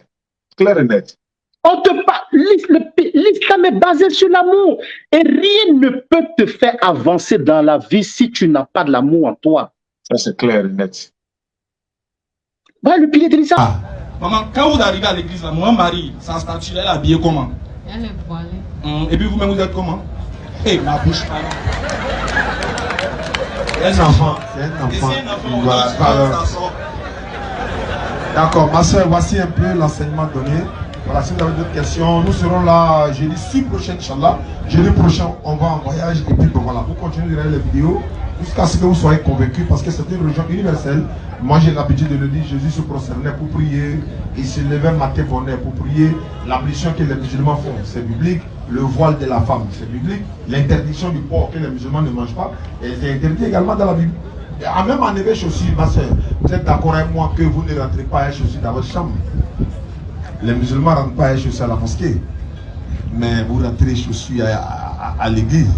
clair et net. On te parle, l'islam est basé sur l'amour et rien ne peut te faire avancer dans la vie si tu n'as pas de l'amour en toi. Ça c'est clair et net. Voilà le pilier de l'islam. Ah. Maman, quand vous arrivez à l'église, moi, Marie, sans statue, elle est habillée comment? Elle est voilée. Et puis vous-même, vous êtes comment? Eh, ma bouche parle. C'est un enfant. C'est un enfant. D'accord, ma soeur, voici un peu l'enseignement donné. Voilà, si vous avez d'autres questions, nous serons là jeudi 6 prochain, Inch'Allah. Jeudi prochain, on va en voyage et puis bon, voilà, vous continuez de regarder les vidéos jusqu'à ce que vous soyez convaincus parce que c'est une religion universelle. Moi, j'ai l'habitude de le dire, Jésus se prosternait pour prier. Il se levait matin bonheur pour prier. L'ablution que les musulmans font, c'est biblique. Le voile de la femme, c'est biblique. L'interdiction du porc que les musulmans ne mangent pas, c'est interdit également dans la Bible. Et même en éveil aussi, ma soeur, vous êtes d'accord avec moi que vous ne rentrez pas à chaussures dans votre chambre. Les musulmans ne rentrent pas à chaussures à la mosquée. Mais vous rentrez chaussures à l'église.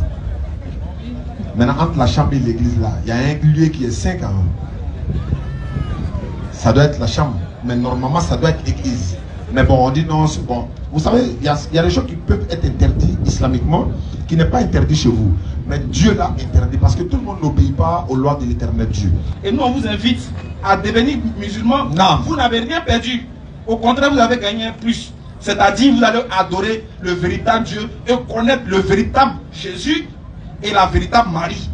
Maintenant, entre la chambre et l'église, là, il y a un lieu qui est saint quand même. Ça doit être la chambre. Mais normalement, ça doit être l'église. Mais bon, on dit non, c'est bon. Vous savez, il y a des choses qui peuvent être interdites islamiquement, qui n'est pas interdit chez vous. Mais Dieu l'a interdit parce que tout le monde n'obéit pas aux lois de l'éternel Dieu. Et nous, on vous invite à devenir musulman. Non. Vous n'avez rien perdu. Au contraire, vous avez gagné un plus. C'est-à-dire, vous allez adorer le véritable Dieu et connaître le véritable Jésus et la véritable Marie.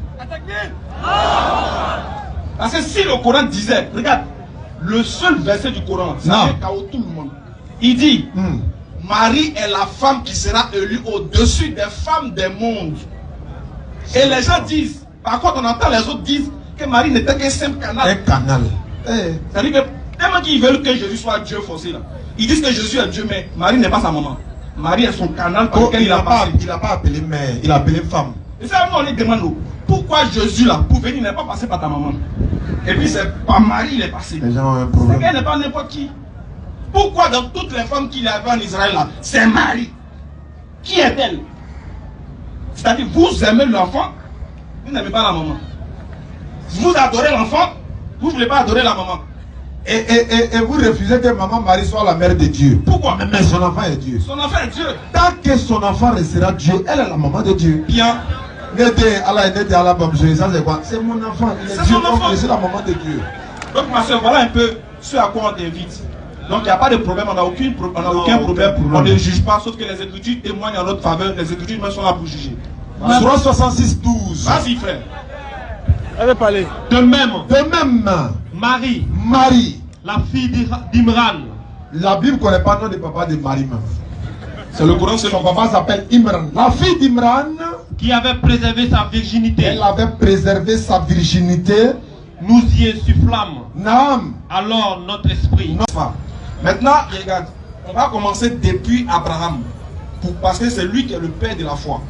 Parce que si le Coran disait, regarde, le seul verset du Coran, c'est un chaos tout le monde. Il dit, Marie est la femme qui sera élue au-dessus des femmes des mondes. Et les gens disent, par contre on entend les autres disent que Marie n'était qu'un simple canal. Un canal. C'est-à-dire que tellement qu'ils veulent que Jésus soit Dieu forcé là. Ils disent que Jésus est Dieu, mais Marie n'est pas sa maman. Marie est son canal par lequel il n'a pas appelé mère, il a appelé femme. Et ça, nous on les demande. pourquoi Jésus là, pour venir, il n'est pas passé par ta maman. Et puis c'est par Marie il est passé. Les gens ont un C'est problème. qu'elle n'est pas n'importe qui. Pourquoi dans toutes les femmes qu'il y avait en Israël là, c'est Marie? Qui est-elle? C'est-à-dire, vous aimez l'enfant, vous n'aimez pas la maman. Vous adorez l'enfant, vous ne voulez pas adorer la maman. Et vous refusez que maman Marie soit la mère de Dieu. Pourquoi? Mais son enfant est Dieu. Son enfant est Dieu. Tant que son enfant restera Dieu, elle est la maman de Dieu. Bien. C'est mon enfant. Il est C'est Dieu, son enfant. donc je suis la maman de Dieu. Donc ma soeur, voilà un peu ce à quoi on t'invite. Donc il n'y a pas de problème, on n'a aucun problème. On ne juge pas, sauf que les Écritures témoignent en notre faveur. Les Écritures même sont là pour juger. Surah 66, 12. Vas-y frère. Elle veut parler. De même, Marie, la fille d'Imran. La Bible ne connaît pas le nom de papa de Marie. C'est le Coran, son papa s'appelle Imran. La fille d'Imran, qui avait préservé sa virginité. Elle avait préservé sa virginité. Nous y insufflâmes. Naam. Alors notre esprit. Maintenant, regarde, on va commencer depuis Abraham. Parce que c'est lui qui est le père de la foi.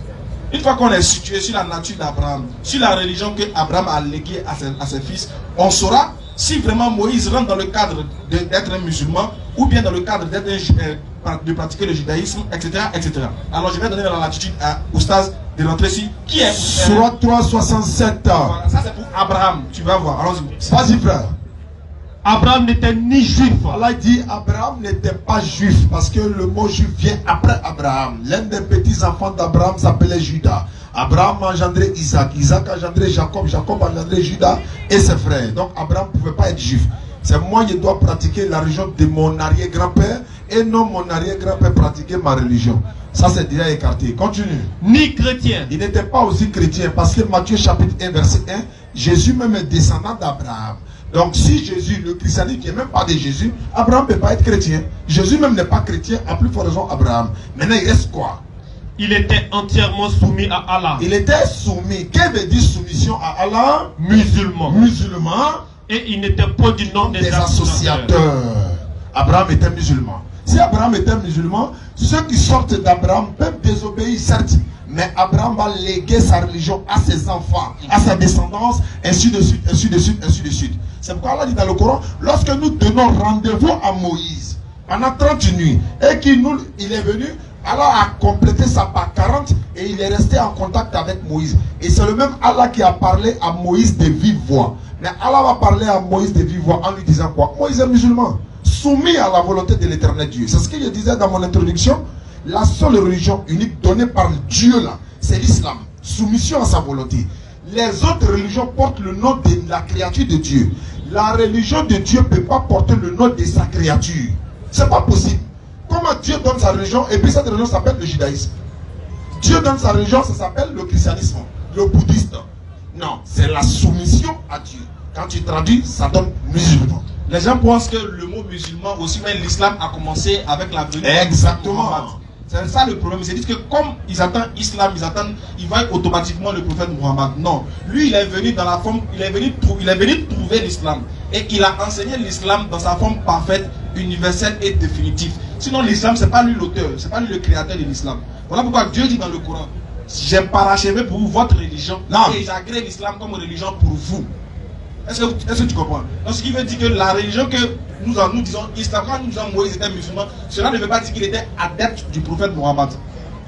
Une fois qu'on est situé sur la nature d'Abraham, sur la religion que Abraham a léguée à ses fils, on saura si vraiment Moïse rentre dans le cadre d'être un musulman ou bien dans le cadre de pratiquer le judaïsme, etc., etc. Alors je vais donner la latitude à Oustaz de rentrer ici. Qui est Surah 367. Voilà, ça c'est pour Abraham. Tu vas voir. Allons-y. Vas-y frère. Abraham n'était ni juif. Allah dit Abraham n'était pas juif parce que le mot juif vient après Abraham. L'un des petits enfants d'Abraham s'appelait Judas. Abraham a engendré Isaac. Isaac a engendré Jacob. Jacob a engendré Judas et ses frères. Donc Abraham ne pouvait pas être juif. C'est moi qui dois pratiquer la religion de mon arrière-grand-père et non mon arrière-grand-père pratiquer ma religion. Ça c'est déjà écarté. Continue. Ni chrétien. Il n'était pas aussi chrétien parce que Matthieu chapitre 1 verset 1, Jésus même est descendant d'Abraham. Donc si Jésus, le christianisme qui n'est même pas de Jésus, Abraham ne peut pas être chrétien. Jésus même n'est pas chrétien, à plus forte raison Abraham. Maintenant il reste quoi? Il était entièrement soumis à Allah. Il était soumis. Qu'est-ce que veut dire soumission à Allah? Musulman. Musulman. Et il n'était pas du nom des associateurs. Abraham était musulman. Si Abraham était musulman, ceux qui sortent d'Abraham peuvent désobéir, certes. Mais Abraham va léguer sa religion à ses enfants, à sa descendance, ainsi de suite, ainsi de suite, ainsi de suite. C'est pourquoi Allah dit dans le Coran, lorsque nous donnons rendez-vous à Moïse, pendant 30 nuits, et il est venu, Allah a complété sa part 40 et il est resté en contact avec Moïse. Et c'est le même Allah qui a parlé à Moïse de vive voix. Mais Allah va parler à Moïse de vive voix en lui disant quoi? Moïse est musulman, soumis à la volonté de l'éternel Dieu. C'est ce que je disais dans mon introduction. La seule religion unique donnée par Dieu là, c'est l'islam. Soumission à sa volonté. Les autres religions portent le nom de la créature de Dieu. La religion de Dieu ne peut pas porter le nom de sa créature. C'est pas possible. Comment Dieu donne sa religion et puis cette religion s'appelle le judaïsme? Dieu donne sa religion, ça s'appelle le christianisme, le bouddhisme. Non, c'est la soumission à Dieu. Quand tu traduis, ça donne musulman. Les gens pensent que le mot musulman, aussi même l'islam, a commencé avec la venue. Exactement. C'est ça le problème. Ils disent que comme ils attendent islam, ils voient automatiquement le prophète Mohammed. Non. Lui, il est venu dans la forme, il est venu trouver l'islam. Et il a enseigné l'islam dans sa forme parfaite, universelle et définitive. Sinon, l'islam, c'est pas lui l'auteur, c'est pas lui le créateur de l'islam. Voilà pourquoi Dieu dit dans le Coran, j'ai parachevé pour vous votre religion et j'agrée l'islam comme religion pour vous. Est-ce que tu comprends? Donc ce qui veut dire que la religion que nous disons islam, quand nous disons Moïse était musulman, cela ne veut pas dire qu'il était adepte du prophète Mohammed.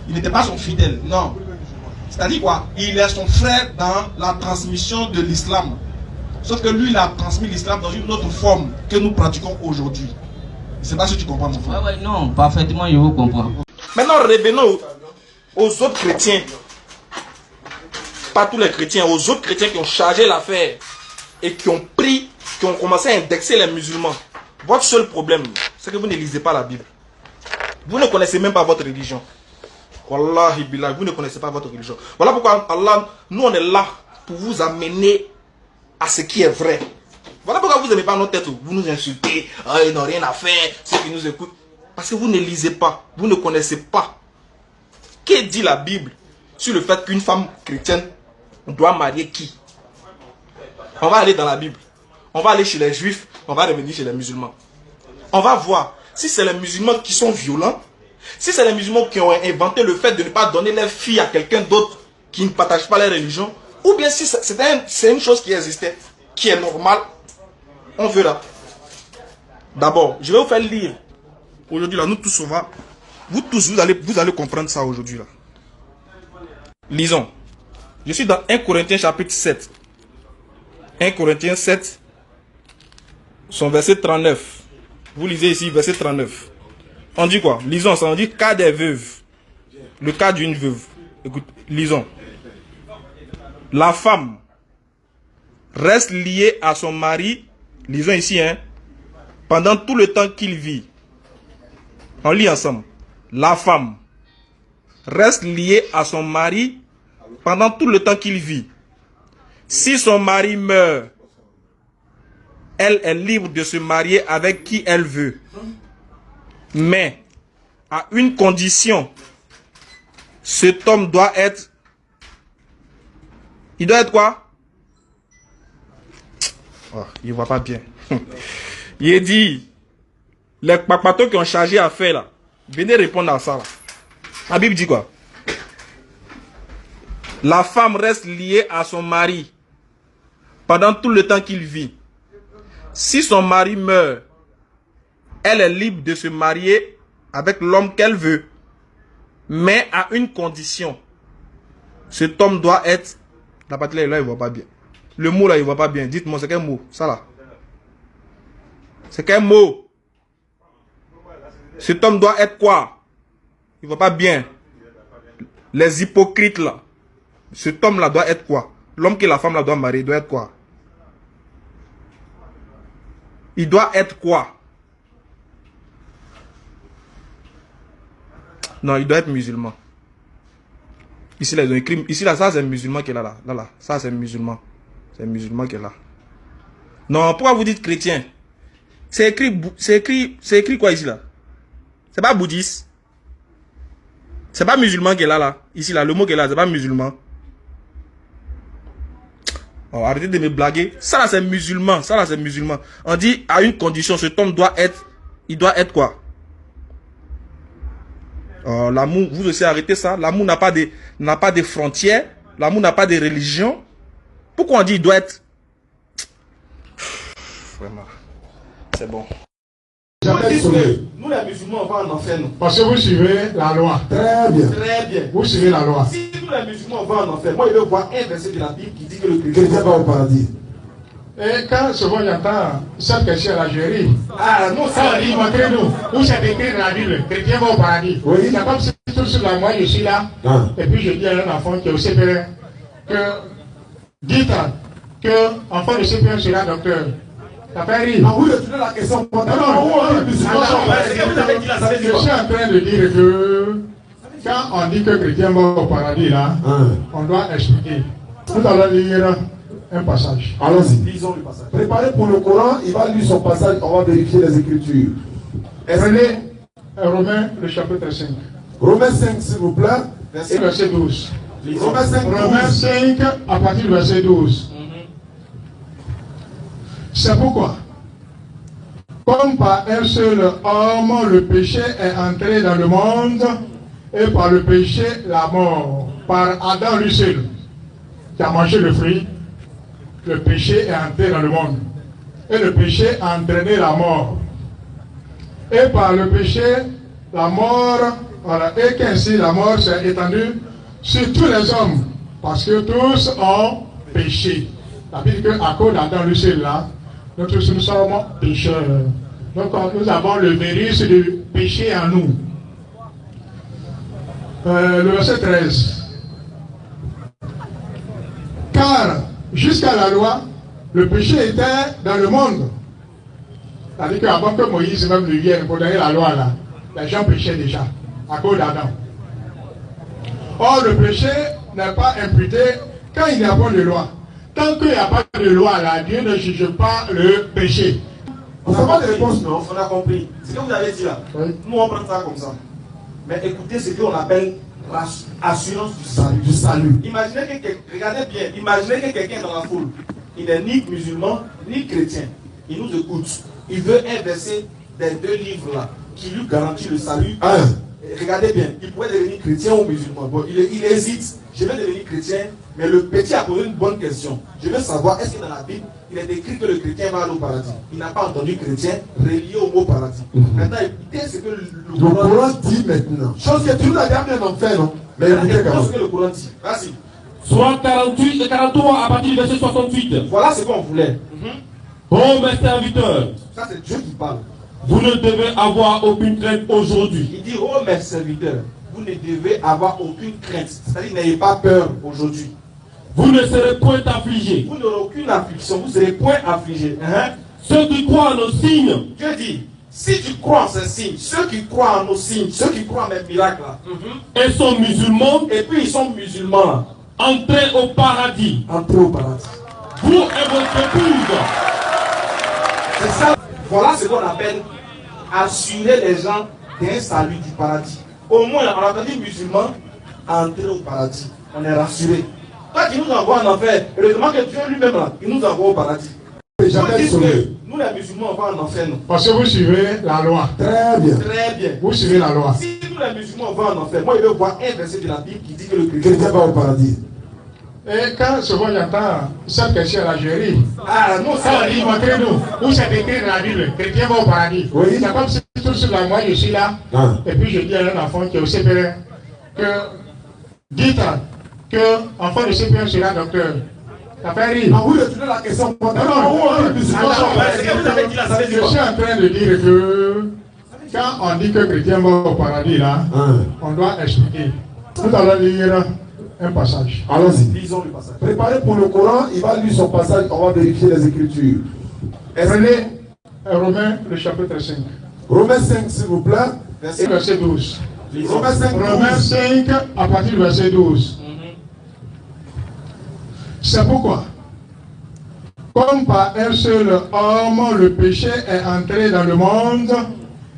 Il n'était pas son fidèle, non. C'est-à-dire quoi? Il est son frère dans la transmission de l'islam. Sauf que lui, il a transmis l'islam dans une autre forme que nous pratiquons aujourd'hui. Je ne sais pas si tu comprends mon frère. Ouais, non, parfaitement, je vous comprends. Maintenant, revenons aux autres chrétiens. Pas tous les chrétiens, aux autres chrétiens qui ont chargé l'affaire et qui ont commencé à indexer les musulmans. Votre seul problème, c'est que vous ne lisez pas la Bible. Vous ne connaissez même pas votre religion. Wallahi billah, vous ne connaissez pas votre religion. Voilà pourquoi Allah, nous on est là pour vous amener à ce qui est vrai. Voilà pourquoi vous n'aimez pas notre tête. Vous nous insultez, ils n'ont rien à faire, ceux qui nous écoutent. Parce que vous ne lisez pas, vous ne connaissez pas. Que dit la Bible sur le fait qu'une femme chrétienne doit marier qui? On va aller dans la Bible. On va aller chez les juifs, on va revenir chez les musulmans. On va voir si c'est les musulmans qui sont violents, si c'est les musulmans qui ont inventé le fait de ne pas donner leur fille à quelqu'un d'autre qui ne partage pas leur religion, Ou bien si c'est une chose qui existait, qui est normale, on verra. D'abord, je vais vous faire lire. Aujourd'hui, là, nous tous, vous tous, vous allez comprendre ça aujourd'hui, là. Lisons. Je suis dans 1 Corinthiens chapitre 7. 1 Corinthiens 7, son verset 39. Vous lisez ici, verset 39. On dit quoi? Lisons ça, on dit cas des veuves. Le cas d'une veuve. Écoute, lisons. La femme reste liée à son mari, lisons ici, hein, pendant tout le temps qu'il vit. On lit ensemble. La femme reste liée à son mari pendant tout le temps qu'il vit. Si son mari meurt, elle est libre de se marier avec qui elle veut. Mais, à une condition, cet homme doit être... Il doit être quoi? Oh, il ne voit pas bien. Il dit, les papatos qui ont chargé à faire là, venez répondre à ça là. La Bible dit quoi? La femme reste liée à son mari pendant tout le temps qu'il vit. Si son mari meurt, elle est libre de se marier avec l'homme qu'elle veut. Mais à une condition. Cet homme doit être... La partie là, il ne voit pas bien. Le mot là, il ne voit pas bien. Dites-moi, c'est quel mot? Ça là. C'est quel mot? Cet homme doit être quoi? Il ne voit pas bien. Les hypocrites là. Cet homme là doit être quoi? L'homme que la femme là doit marier doit être quoi? Il doit être quoi? Non, il doit être musulman. Ici, là, ils ont écrit. Ici, là, ça, c'est un musulman qui est là. Là. Ça, c'est un musulman. C'est un musulman qui est là. Non, pourquoi vous dites chrétien? C'est écrit quoi ici, là? C'est pas bouddhiste. C'est pas musulman qui est là. Ici, là, le mot qui est là, c'est pas musulman. Oh, arrêtez de me blaguer. Ça, là, c'est musulman. Ça, là, c'est musulman. On dit, à une condition, cet homme doit être... Il doit être quoi? Oh, l'amour, vous aussi arrêtez ça. L'amour n'a pas de frontières. L'amour n'a pas de religion. Pourquoi on dit il doit être... Vraiment. C'est bon. Nous les musulmans, on va en enfer, nous. Parce que vous suivez la loi. Très bien. Très bien. Vous suivez la loi. Si nous les musulmans, on va en enfer, moi je veux voir un verset de la Bible qui dit que le chrétien va au paradis. Et quand souvent j'entends cette question à l'Algérie, non, ça dit, montrez-nous, où c'est écrit dans la Bible, le chrétien va au paradis. Oui. C'est comme si tout sur la moi je suis là, et puis je dis à un enfant qui est au CPR, que dites que enfant de CPR sera docteur. Ça fait rire. Ah oui, retournez la question. Je suis en train de dire que quand on dit que le chrétien va au paradis, là, on doit expliquer. Nous allons lire un passage. Allons-y. Lisons le passage. Préparez pour le Coran, il va lire son passage, on va vérifier les Écritures. Prenez Romains, le chapitre 5. Romains 5, s'il vous plaît. Verset 12. Romains 5, Romains 5, à partir du verset 12. C'est pourquoi, comme par un seul homme, le péché est entré dans le monde, et par le péché, la mort. Par Adam lui seul, qui a mangé le fruit, le péché est entré dans le monde. Et le péché a entraîné la mort. Et par le péché, la mort, voilà, et qu'ainsi la mort s'est étendue sur tous les hommes, parce que tous ont péché. Ça veut dire qu'à cause d'Adam lui seul là, nous tous nous sommes pécheurs. Donc nous avons le virus du péché en nous. Le verset 13. Car jusqu'à la loi, le péché était dans le monde. C'est-à-dire qu'avant que Moïse même ne vienne pour donner la loi là, les gens péchaient déjà, à cause d'Adam. Or le péché n'est pas imputé quand il n'y a pas de loi. Tant qu'il n'y a pas de loi là, Dieu ne juge pas le péché. On n'a pas de réponse, non? On a compris. Ce que vous avez dit là, nous on prend ça comme ça. Mais écoutez ce qu'on appelle assurance du salut. Imaginez que, regardez bien, imaginez que quelqu'un dans la foule, il n'est ni musulman, ni chrétien. Il nous écoute. Il veut un verset des deux livres là, qui lui garantit le salut regardez bien, il pourrait devenir chrétien ou musulman. Bon, il hésite. Je vais devenir chrétien, mais le petit a posé une bonne question. Je veux savoir, est-ce que dans la Bible, il est écrit que le chrétien va aller au paradis? Il n'a pas entendu chrétien relié au mot paradis. Maintenant, écoutez ce que le Coran dit maintenant. Chose que tu nous as bien en fait, non? Mais écoutez quand même. ce que le Coran dit. Vas-y. Soit 48 et 43 à partir du verset 68. Voilà ce qu'on voulait. Oh mes serviteurs, Ça, c'est Dieu qui parle. vous ne devez avoir aucune crainte aujourd'hui. Il dit, oh mes serviteurs, vous ne devez avoir aucune crainte. C'est-à-dire, n'ayez pas peur aujourd'hui. Vous ne serez point affligés. Vous n'aurez aucune affliction, vous ne serez point affligés. Ceux qui croient en nos signes. Dieu dit, si tu crois en ces signes, ceux qui croient en nos signes, ceux qui croient en mes miracles là, et sont musulmans, et puis ils sont musulmans là, entrez au paradis. entrez au paradis. Vous et votre épouse. C'est ça. Voilà ce qu'on appelle assurer les gens d'un salut du paradis. Au moins, on a entendu musulmans entrer au paradis. On est rassuré. Toi qui nous envoie en enfer, heureusement que Dieu lui-même là, il nous envoie au paradis. Nous les musulmans, on va en enfer. Non. Parce que vous suivez la loi. Très bien. Très bien. Vous suivez la loi. Si nous les musulmans, on va en enfer, moi je veux voir un verset de la Bible qui dit que le chrétien va au paradis. Et quand souvent j'entends cette question à l'Algérie, non, ça dit, montrez-nous, où c'est écrit dans la Bible, chrétien va au paradis. Oui. C'est comme si tout sur la moi je suis là, et puis je dis à un enfant qui est au CPR, que dites que enfant de CPR sera docteur. Ça fait rire. Vous retournez la question. Je suis en train de dire que quand on dit que chrétien va au paradis là, on doit expliquer. Nous allons lire un passage. Allons-y. Lisons le passage. Préparez pour le Coran, il va lire son passage, on va vérifier les Écritures. Prenez Romains, le chapitre 5. Romains 5, s'il vous plaît. Verset 12. Romains 5, Romains 5, à partir du verset 12. C'est pourquoi, comme par un seul homme, le péché est entré dans le monde,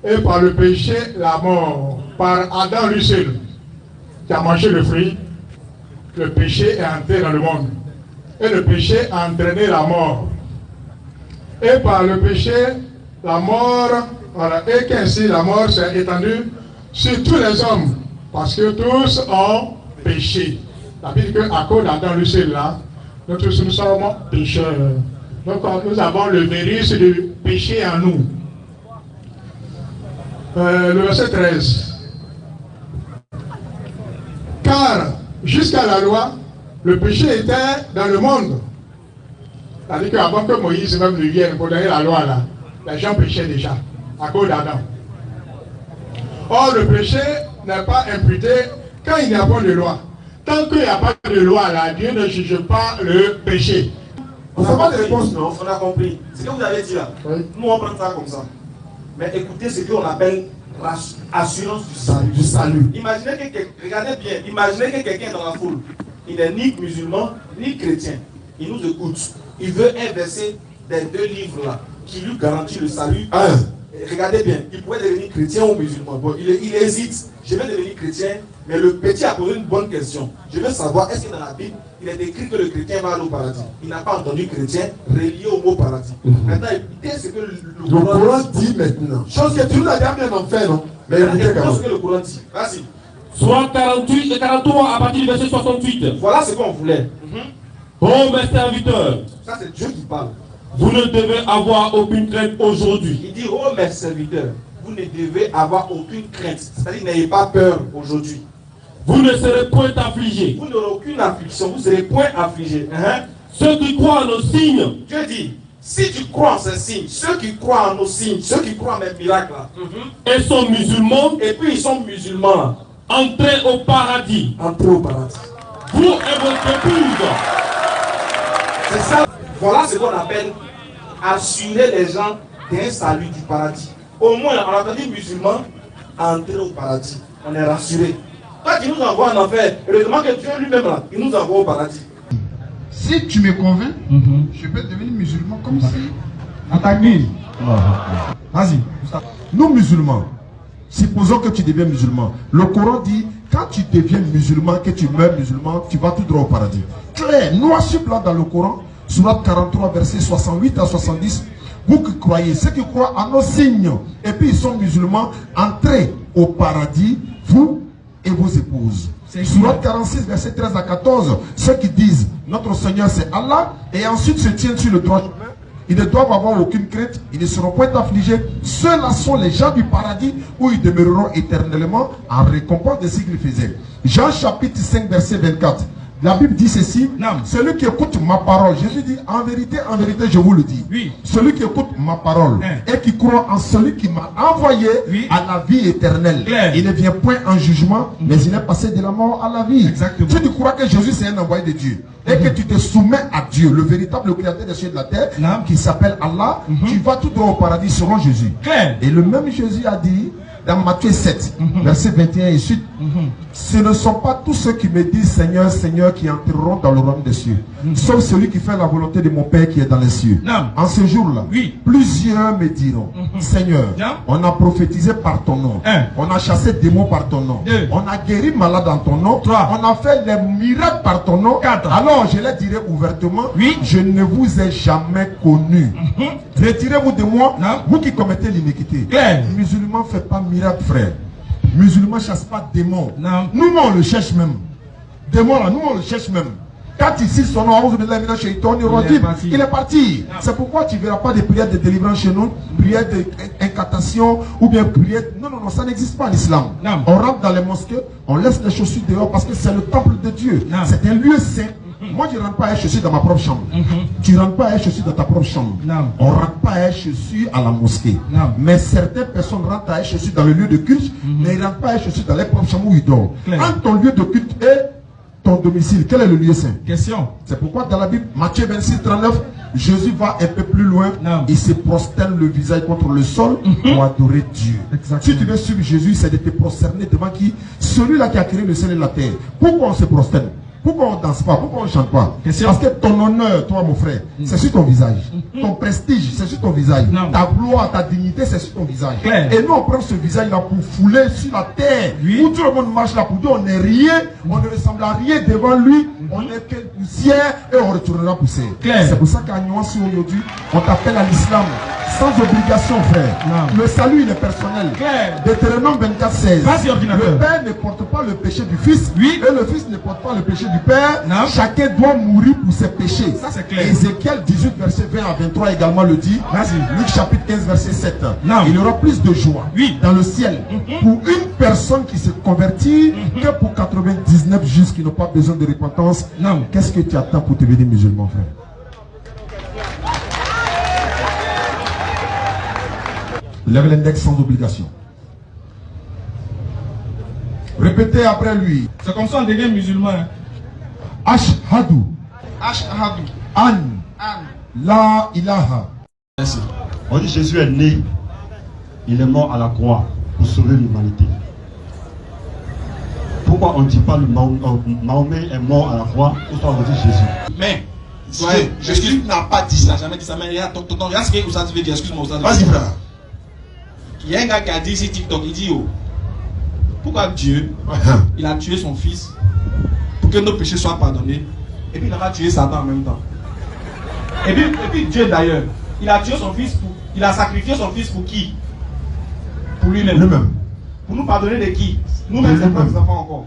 et par le péché, la mort. Par Adam lui seul, qui a mangé le fruit, le péché est entré dans le monde. Et le péché a entraîné la mort. Et par le péché, la mort, voilà, et qu'ainsi la mort s'est étendue sur tous les hommes, parce que tous ont péché. Ça veut dire qu'à cause d'Adam lui seul là, nous tous nous sommes pécheurs. Donc nous avons le virus du péché en nous. Le verset 13. Car jusqu'à la loi, le péché était dans le monde. C'est-à-dire qu'avant que Moïse même lui vienne pour donner la loi là, les gens péchaient déjà, à cause d'Adam. Or le péché n'est pas imputé quand il n'y a pas de loi. Tant qu'il n'y a pas de loi là, Dieu ne juge pas le péché. On n'a pas de réponse, non? On a compris. Ce que vous avez dit là, nous on prend ça comme ça. Mais écoutez ce qu'on appelle assurance du salut. Imaginez que, regardez bien, imaginez que quelqu'un dans la foule, il n'est ni musulman, ni chrétien. Il nous écoute. Il veut inverser des deux livres là, qui lui garantit le salut. Regardez bien, il pourrait devenir chrétien ou musulman. Bon, il hésite. Je vais devenir chrétien, mais le petit a posé une bonne question. Je veux savoir, est-ce que dans la Bible, il est écrit que le chrétien va aller au paradis? Il n'a pas entendu chrétien relié au mot paradis. Maintenant, écoutez ce que le Coran dit maintenant. Chose que tu nous as bien en fait, non? Mais écoutez quand même. Ce que le Coran dit. Vas-y. Soit 48 et 43 à partir du verset 68. Voilà ce qu'on voulait. Oh mes serviteurs. Ça, c'est Dieu qui parle. Vous ne devez avoir aucune crainte aujourd'hui. Il dit, oh mes serviteurs, vous ne devez avoir aucune crainte. C'est-à-dire, n'ayez pas peur aujourd'hui. Vous ne serez point affligés. Vous n'aurez aucune affliction, vous ne serez point affligés. Ceux qui croient en nos signes. Dieu dit, si tu crois en ces signes, ceux qui croient en nos signes, ceux qui croient en mes miracles là, et sont musulmans, et puis ils sont musulmans là, entrez au paradis. Entrez au paradis. Vous et votre épouse. C'est ça. Voilà ce qu'on appelle assurer les gens d'un salut du paradis. Au moins, on a entendu musulmans entrer au paradis. On est rassuré. Toi qui nous envoie en enfer, heureusement que Dieu lui-même là, il nous envoie au paradis. Si tu me convaincs, je peux devenir musulman comme si. Vas-y. Nous musulmans, supposons que tu deviens musulman. Le Coran dit, quand tu deviens musulman, que tu meurs musulman, tu vas tout droit au paradis. Clair, noir sur blanc dans le Coran, Sourate 43, versets 68 à 70. Vous qui croyez, ceux qui croient à nos signes, et puis ils sont musulmans, entrez au paradis, vous et vos épouses. Sourate 46, verset 13 à 14, ceux qui disent notre Seigneur c'est Allah et ensuite se tiennent sur le droit chemin, ils ne doivent avoir aucune crainte, ils ne seront point affligés. Ceux-là sont les gens du paradis où ils demeureront éternellement en récompense de ce qu'ils faisaient. Jean chapitre 5, verset 24. La Bible dit ceci, celui qui écoute ma parole, Jésus dit en vérité, je vous le dis, celui qui écoute ma parole et qui croit en celui qui m'a envoyé à la vie éternelle, il ne vient point en jugement, mais il est passé de la mort à la vie. Exactement. Si tu crois que Jésus c'est un envoyé de Dieu et que tu te soumets à Dieu, le véritable créateur des cieux et de la terre, qui s'appelle Allah, tu vas tout droit au paradis selon Jésus. Et le même Jésus a dit dans Matthieu 7, verset 21 et suite, ce ne sont pas tous ceux qui me disent Seigneur, Seigneur qui entreront dans le royaume des cieux, sauf celui qui fait la volonté de mon Père qui est dans les cieux. En ce jour-là, plusieurs me diront, Seigneur, on a prophétisé par ton nom, on a chassé des démons par ton nom, on a guéri malade en ton nom, on a fait les miracles par ton nom. Alors je leur dirai ouvertement, je ne vous ai jamais connu. Retirez-vous de moi, vous qui commettez l'iniquité. Musulman ne fait pas miracle, frère. Musulman ne chasse pas démons. Nous, on le cherche même. Démon là, nous, on le cherche même. Quand ici son nom, il est parti. C'est pourquoi tu ne verras pas de prières de délivrance chez nous, prières d'incantation ou bien prières. Non, non, non, ça n'existe pas en islam. On rentre dans les mosquées, on laisse les chaussures dehors parce que c'est le temple de Dieu. C'est un lieu saint. Moi, je ne rentre pas à chaussures dans ma propre chambre. Tu ne rentres pas à chaussures dans ta propre chambre. On ne rentre pas à chaussures à la mosquée. Mais certaines personnes rentrent à chaussures dans le lieu de culte, mais ils ne rentrent pas à chaussures dans les propres chambres où ils dorment. Entre ton lieu de culte et ton domicile, quel est le lieu saint? Question. C'est pourquoi dans la Bible, Matthieu 26, 39, Jésus va un peu plus loin. Il se prosterne le visage contre le sol pour adorer Dieu. Si tu veux suivre Jésus, c'est de te prosterner devant qui? Celui-là qui a créé le ciel et la terre. Pourquoi on se prosterne? Pourquoi on ne danse pas? Pourquoi on ne chante pas? Parce que ton honneur, toi mon frère, c'est sur ton visage. Ton prestige, c'est sur ton visage. Ta gloire, ta dignité, c'est sur ton visage. Et nous, on prend ce visage-là pour fouler sur la terre. Où tout le monde marche là pour dire on n'est rien, on ne ressemble à rien devant lui, on n'est que poussière et on retournera poussière. C'est pour ça qu'à Nuance aujourd'hui, on t'appelle à l'islam. Sans obligation, frère. Le salut, il est personnel. Deutéronome 24, 16. Le Père ne porte pas le péché du Fils, et le Fils ne porte pas le péché du Père. Chacun doit mourir pour ses péchés. Ça, c'est clair. Ézéchiel 18, verset 20 à 23 également le dit. Luc chapitre 15, verset 7. Il y aura plus de joie dans le ciel pour une personne qui se convertit que pour 99 justes qui n'ont pas besoin de repentance. Qu'est-ce que tu attends pour devenir musulman, frère? Lève l'index sans obligation. Répétez après lui. C'est comme ça on devient musulman. Ashhadu. Ashhadu. An. La ilaha. Merci. On dit Jésus est né. Il est mort à la croix pour sauver l'humanité. Pourquoi on ne dit pas le Mahomet est mort à la croix? Pourquoi on dit Jésus? Mais Jésus n'a pas dit ça, jamais dit ça. Mais regarde ce que Oussad veut dire. Excuse-moi, Oussad. Vas-y, frère. Il y a un gars qui a dit ici TikTok, il dit pourquoi Dieu il a tué son fils pour que nos péchés soient pardonnés et puis il a tué Satan en même temps. Et puis Dieu d'ailleurs, il a tué son fils il a sacrifié son fils pour qui? Pour lui-même. Pour nous pardonner de qui? Nous-mêmes, c'est pas des enfants encore.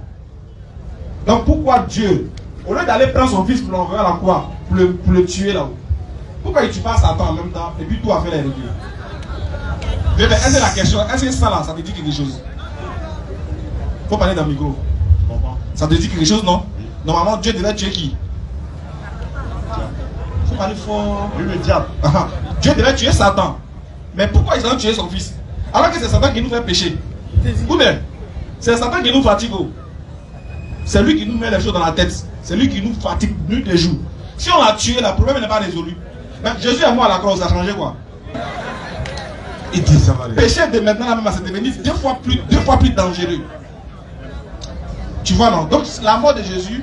Donc pourquoi Dieu, au lieu d'aller prendre son fils pour l'envoyer à la croix, pour le tuer là-haut, pourquoi il tue pas Satan en même temps et puis tout a fait les régler? Est-ce que la question, est-ce que ça là, ça te dit quelque chose? Faut parler dans le micro. Ça te dit quelque chose, non? Normalement, Dieu devait tuer qui? Faut parler fort. Oui, le diable. Dieu devait tuer Satan. Mais pourquoi ils ont tué son fils? Alors que c'est Satan qui nous fait pécher. Ou bien, c'est Satan qui nous fatigue. C'est lui qui nous met les choses dans la tête. C'est lui qui nous fatigue nuit et jour. Si on l'a tué, le problème n'est pas résolu. Mais Jésus est mort à la croix, ça a changé quoi? Il dit ça va aller. Péché de maintenant même, c'est devenu deux fois plus dangereux. Tu vois non? Donc la mort de Jésus,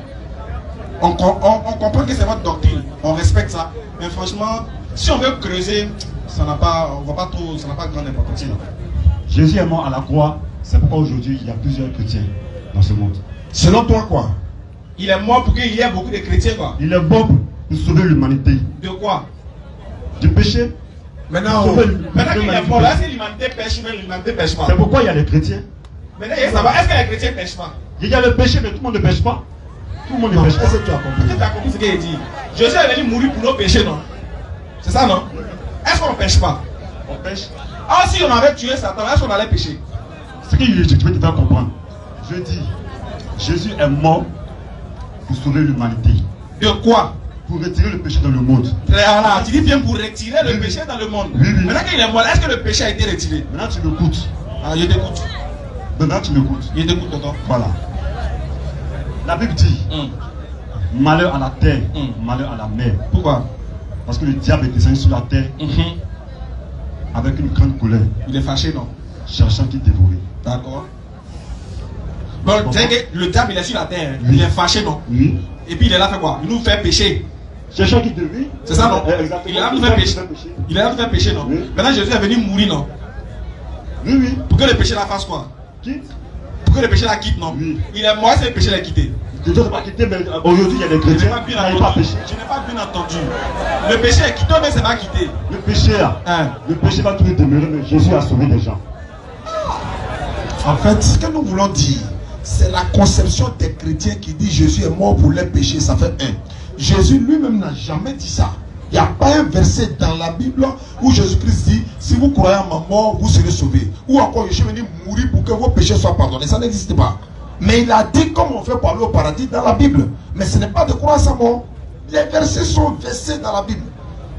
on comprend que c'est votre doctrine, on respecte ça. Mais franchement, si on veut creuser, ça n'a pas grande importance. Jésus est mort à la croix, c'est pourquoi aujourd'hui il y a plusieurs chrétiens dans ce monde. Selon toi quoi? Il est mort pour qu'il y ait beaucoup de chrétiens quoi? Il est mort pour sauver l'humanité. De quoi? Du péché. Maintenant qu'il est mort, là, c'est l'humanité pêche, mais l'humanité pêche pas. C'est pourquoi il y a les chrétiens. Maintenant, il y a savoir, est-ce que les chrétiens ne pêchent pas? Il y a le péché, mais tout le monde ne pêche pas. Tout le monde ne pêche pas. Est-ce que tu as compris? Tu as compris ce qu'il dit? Jésus est venu mourir pour nos péchés, non? C'est ça, non? Est-ce qu'on ne pêche pas? On pêche. Ah, si on avait tué Satan, est-ce qu'on allait pécher? Ce que je vais te faire comprendre. Je dis, Jésus est mort pour sauver l'humanité. De quoi? Pour retirer le péché dans le monde. Voilà, tu dis bien pour retirer le péché dans le monde. Oui, oui. Maintenant qu'il est mort, est-ce que le péché a été retiré? Maintenant tu m'écoutes. Ah, je t'écoute. Maintenant tu m'écoutes. Je t'écoute, tonton. Voilà. La Bible dit, malheur à la terre, malheur à la mer. Pourquoi? Parce que le diable est descendu sur la terre avec une grande colère. Il est fâché, non? Cherchant qui dévorer. D'accord. Bon, c'est que le diable il est sur la terre, Oui. il est fâché, non? Oui. Et puis il est là fait quoi? Il nous fait pécher. Cherchant qui dévorer. C'est ça, non? Exactement. Il est là pour faire pécher. Il est là pour faire pécher, non? Oui. Maintenant Jésus est venu mourir, non? Oui, oui. Pour que le péché la fasse quoi? Quitte. Pour que le péché la quitte, non? Oui. Il est mort, c'est le péché l'a quitté. Je ne dois pas quitter, mais aujourd'hui il y a des chrétiens qui n'arrivent pas à pécher. Je n'ai pas bien entendu. Le péché est quitté, mais c'est pas quitté. Le péché, Hein? le péché va toujours demeurer, mais Jésus a sauvé des gens. En fait, ce que nous voulons dire, c'est la conception des chrétiens qui dit Jésus est mort pour les péchés. Ça fait un. Jésus lui-même n'a jamais dit ça. Il n'y a pas un verset dans la Bible où Jésus-Christ dit si vous croyez à ma mort, vous serez sauvés. Ou encore, je suis venu mourir pour que vos péchés soient pardonnés. Ça n'existe pas. Mais il a dit comme on fait pour aller au paradis dans la Bible. Mais ce n'est pas de croire à sa mort. Les versets sont versés dans la Bible.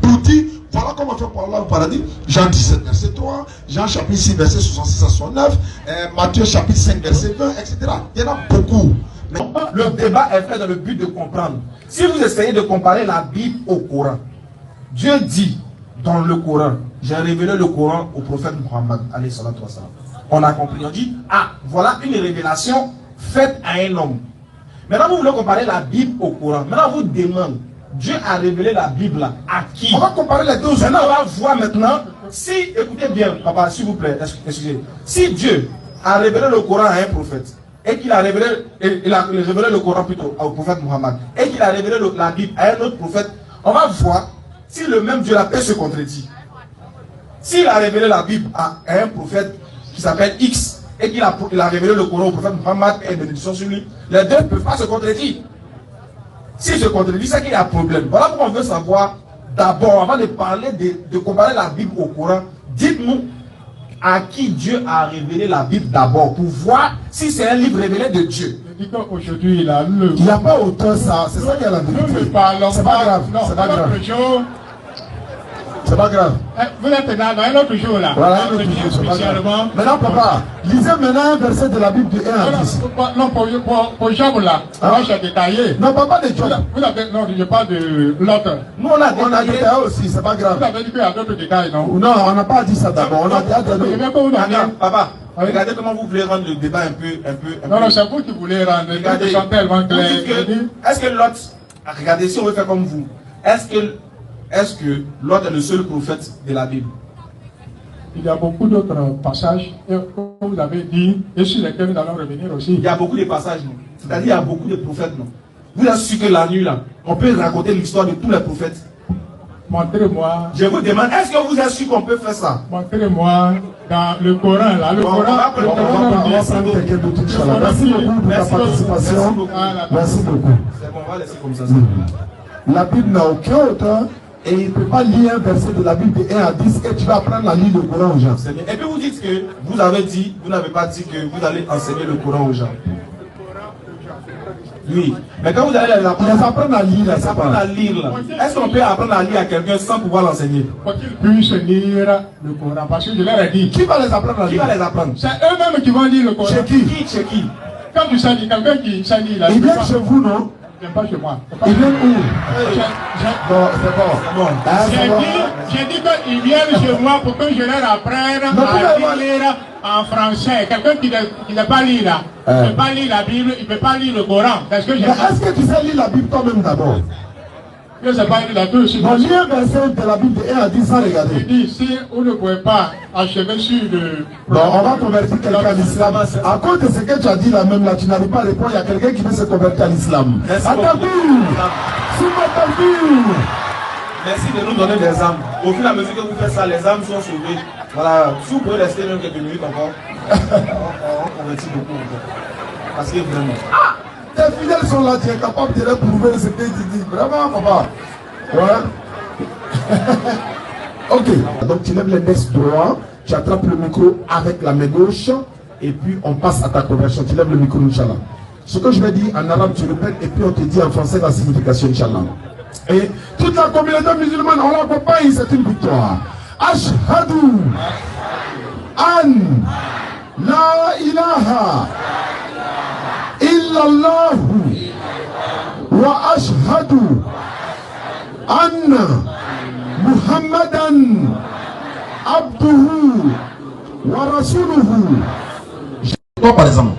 Pour dire, voilà comment on fait pour aller au paradis. Jean 17, verset 3. Jean chapitre 6, verset 66 à 69. Matthieu chapitre 5, verset 20, etc. Il y en a beaucoup. Mais le débat est fait dans le but de comprendre. Si vous essayez de comparer la Bible au Coran, Dieu dit dans le Coran, j'ai révélé le Coran au prophète Muhammad, alayhi salatu wa salam. On a compris, on dit, ah, voilà une révélation faite à un homme. Maintenant, vous voulez comparer la Bible au Coran. Maintenant, vous demandez, Dieu a révélé la Bible à qui? On va comparer les deux. Maintenant, on va voir maintenant, si, écoutez bien, papa, s'il vous plaît, excusez. Si Dieu a révélé le Coran à un prophète, et qu'il a révélé, révélé le Coran plutôt au prophète Muhammad, et qu'il a révélé la Bible à un autre prophète, on va voir si le même Dieu la peut se contredire. S'il a révélé la Bible à un prophète qui s'appelle X, et qu'il a révélé le Coran au prophète Muhammad et bénédiction sur lui, les deux ne peuvent pas se contredire. S'il se contredit, c'est qu'il y a un problème. Voilà pourquoi on veut savoir, d'abord, avant de parler de comparer la Bible au Coran, dites-nous à qui Dieu a révélé la Bible d'abord, pour voir si c'est un livre révélé de Dieu. Aujourd'hui, il n'y a pas autant ça, c'est ça qui est la vérité. Nous ne parlons c'est pas grave, c'est pas grave. C'est pas grave. Vous êtes dans un autre jour là. Voilà, un autre jour, c'est pas grave. Maintenant, papa, lisez maintenant un verset de la Bible de 1 à 10. Non, pour Job là, moi j'ai détaillé. Non, papa de Job. Vous avez, non, je parle de l'autre. Nous, on a détaillé aussi, c'est pas grave. Vous avez dit qu'il y a d'autres détails, non? Non, on n'a pas dit ça d'abord. On a dit papa, regardez comment vous voulez rendre le débat un peu. Non, non, c'est vous qui voulez rendre. Regardez, ils sont tellement clairs. Est-ce que l'autre, regardez, si on veut faire comme vous, est-ce que l'autre est le seul prophète de la Bible? Il y a beaucoup d'autres passages, comme vous avez dit, et sur lesquels nous allons revenir aussi. Il y a beaucoup de passages, non? C'est-à-dire il y a beaucoup de prophètes, non? Vous avez su que la nuit, là, on peut raconter l'histoire de tous les prophètes. Montrez-moi. Je vous demande, est-ce que vous avez su qu'on peut faire ça? Montrez-moi dans le Coran, là. Le Coran, quelqu'un d'autre. Merci beaucoup pour ta participation. Merci beaucoup. C'est bon, on va laisser comme ça. La Bible n'a aucun auteur et il ne peut pas lire un verset de la Bible de 1 à 10 et tu vas apprendre à lire le Coran aux gens. Et puis vous dites que vous avez dit, vous n'avez pas dit que vous allez enseigner le Coran aux gens. Oui. Mais quand vous allez les apprendre à lire, est-ce qu'on peut apprendre à lire à quelqu'un sans pouvoir l'enseigner? Pour qu'ils puissent lire le Coran. Parce que je leur ai dit. Qui va les apprendre à lire? Qui va les apprendre? C'est eux-mêmes qui vont lire le Coran. Chez qui? Chez qui? Quand tu sais lire, quelqu'un qui sait lire la il vient chez vous, non? Il vient pas chez moi. Il vient où? Bon, c'est bon. J'ai dit qu'ils viennent chez moi pour que je leur apprenne à lire en français. Quelqu'un qui ne peut pas lire là, ne peut pas lire la Bible, il ne peut pas lire le Coran. Est-ce que tu sais lire la Bible toi-même d'abord? Je ne sais pas lire la Bible. Bon, lis un verset de la Bible de 1 à 10 sans regarder. Je dis, si vous ne pouvez pas achever sur le... Bon, on va convertir quelqu'un à l'islam. À cause de ce que tu as dit là même, là, tu n'arrives pas à répondre. Il y a quelqu'un qui veut se convertir à l'islam. Merci de nous donner des âmes. Au fur et à mesure que vous faites ça, les âmes sont sauvées. Voilà, si vous pouvez rester même quelques minutes encore. on convertit beaucoup encore. Parce que vraiment. Ah! Tes fidèles sont là, tu es capable de leur prouver ce que tu dis. Vraiment, papa. Ouais. Ok. Donc tu lèves l'index droit, tu attrapes le micro avec la main gauche, et puis on passe à ta conversion. Tu lèves le micro, Inch'Allah. Ce que je vais dire en arabe, tu répètes, et puis on te dit en français la signification, Inch'Allah. Et toute la communauté musulmane, on l'accompagne, c'est une victoire. Ashhadu an la ilaha illallah wa ashhadu anna muhammadan abduhu wa rasuluhu. Toi par exemple,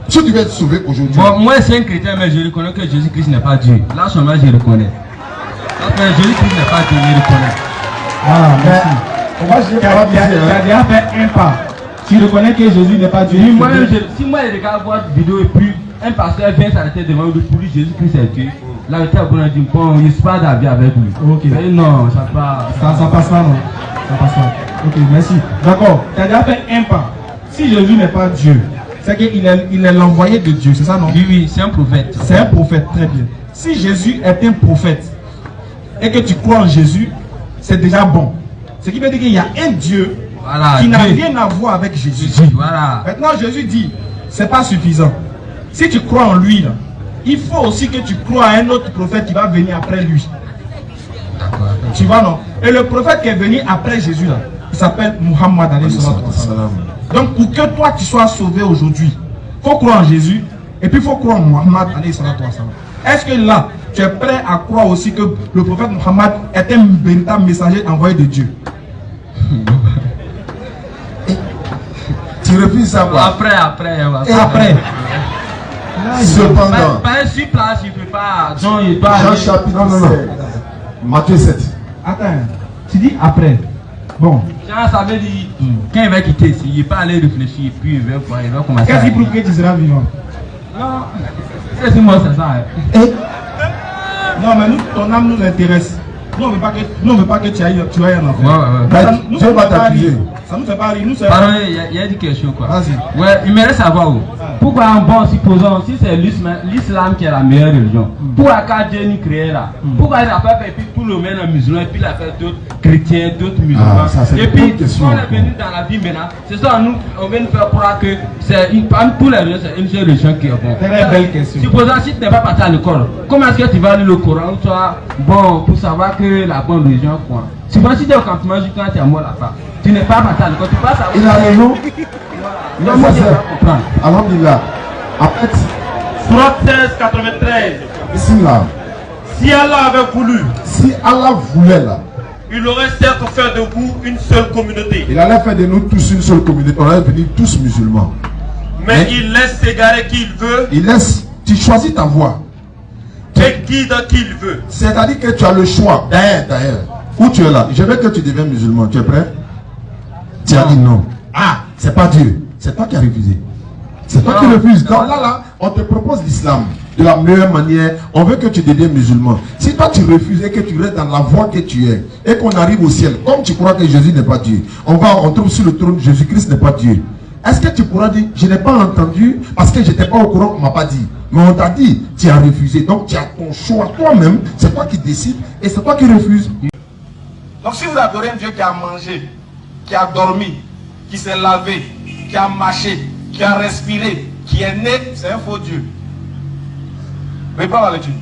si tu veux être sauvé aujourd'hui. Bon, moi c'est un chrétien, mais je reconnais que Jésus-Christ n'est pas Dieu. Là seulement je reconnais. Jésus-Christ n'est pas Dieu, je reconnais. Ah, merci. Tu as déjà fait un pas. Tu reconnais que Jésus n'est pas Dieu. Si moi je regarde votre vidéo et puis un pasteur vient s'arrêter devant lui pour lui Jésus-Christ est Dieu, la vérité a dit bon, il ne se passe pas d'avis avec lui. Ok. Mais non, ça passe pas, non. Ça passe pas. Ok, merci. D'accord. Tu as déjà fait un pas. Si Jésus n'est pas Dieu, c'est qu'il est l'envoyé de Dieu, c'est ça, non? Oui, oui, c'est un prophète. C'est un prophète, très bien. Si Jésus est un prophète et que tu crois en Jésus, c'est déjà bon. Ce qui veut dire qu'il y a un Dieu qui n'a rien à voir avec Jésus. Voilà. Maintenant, Jésus dit, c'est pas suffisant. Si tu crois en lui, là, il faut aussi que tu crois à un autre prophète qui va venir après lui. Tu vois, non? Et le prophète qui est venu après Jésus, là, il s'appelle Muhammad. Donc, pour que toi, tu sois sauvé aujourd'hui, il faut croire en Jésus et puis il faut croire en Muhammad. Est-ce que là, tu es prêt à croire aussi que le prophète Muhammad est un véritable messager envoyé de Dieu? Tu refuses ça quoi? Après. Cependant. Pas sur place, il ne peut pas. Jean chapitre 7. Matthieu 7. Attends, tu dis après. Bon. Jean, ça veut dire, quand il va quitter ici, il ne va pas aller réfléchir, puis il va commencer. Qu'est-ce qui prouve que tu seras vivant? Non, c'est moi, c'est ça. Non, mais nous, ton âme nous intéresse. Nous, on ne veut pas que tu ailles en enfer. Ouais. Dieu va t'appuyer. Ça nous fait pas rire. Pardon, il y a dit quelque chose quoi. Vas-y. Ouais, il me reste à savoir où. Pourquoi en bon, supposons, si c'est l'islam qui est la meilleure religion, pourquoi quand Dieu nous crée là, pourquoi il n'a pas fait tout le monde musulman et puis il a fait d'autres chrétiens, d'autres musulmans. Et puis, quand on est venu dans la vie maintenant, c'est ça, on vient nous faire croire que parmi tous les religions, c'est une seule religion qui est bonne. Très belle question. Supposons si tu n'es pas parti à l'école, comment est-ce que tu vas lire le Coran, toi, bon, pour savoir que la bonne religion quoi. Supposons si tu es au campement, quand tu es mort là-bas, tu n'es pas parti à l'école, tu passes à. Il a raison. Non, moi je vais comprendre. Alhamdulillah. En fait, Surat 16, 93. Bismillah. Si Allah avait voulu, si Allah voulait là, il aurait certes fait de vous une seule communauté. Il allait faire de nous tous une seule communauté. On allait devenir tous musulmans. Mais il laisse s'égarer qui il veut. Il laisse, tu choisis ta voie. Et guide qui il veut. C'est-à-dire que tu as le choix. D'ailleurs, où tu es là, je veux que tu deviennes musulman. Tu es prêt? Tu as dit non. Ah, c'est pas Dieu. C'est toi qui as refusé. C'est toi qui refuses. Donc là, on te propose l'islam de la meilleure manière. On veut que tu deviennes musulman. Si toi tu refuses et que tu restes dans la voie que tu es, et qu'on arrive au ciel, comme tu crois que Jésus n'est pas Dieu, on trouve sur le trône, Jésus-Christ n'est pas Dieu. Est-ce que tu pourras dire, je n'ai pas entendu parce que je n'étais pas au courant, on ne m'a pas dit. Mais on t'a dit, tu as refusé. Donc tu as ton choix toi-même, c'est toi qui décides et c'est toi qui refuses. Donc si vous adorez un Dieu qui a mangé, qui a dormi, qui s'est lavé, qui a marché, qui a respiré, qui est né, c'est un faux Dieu. Mais pas la lecture.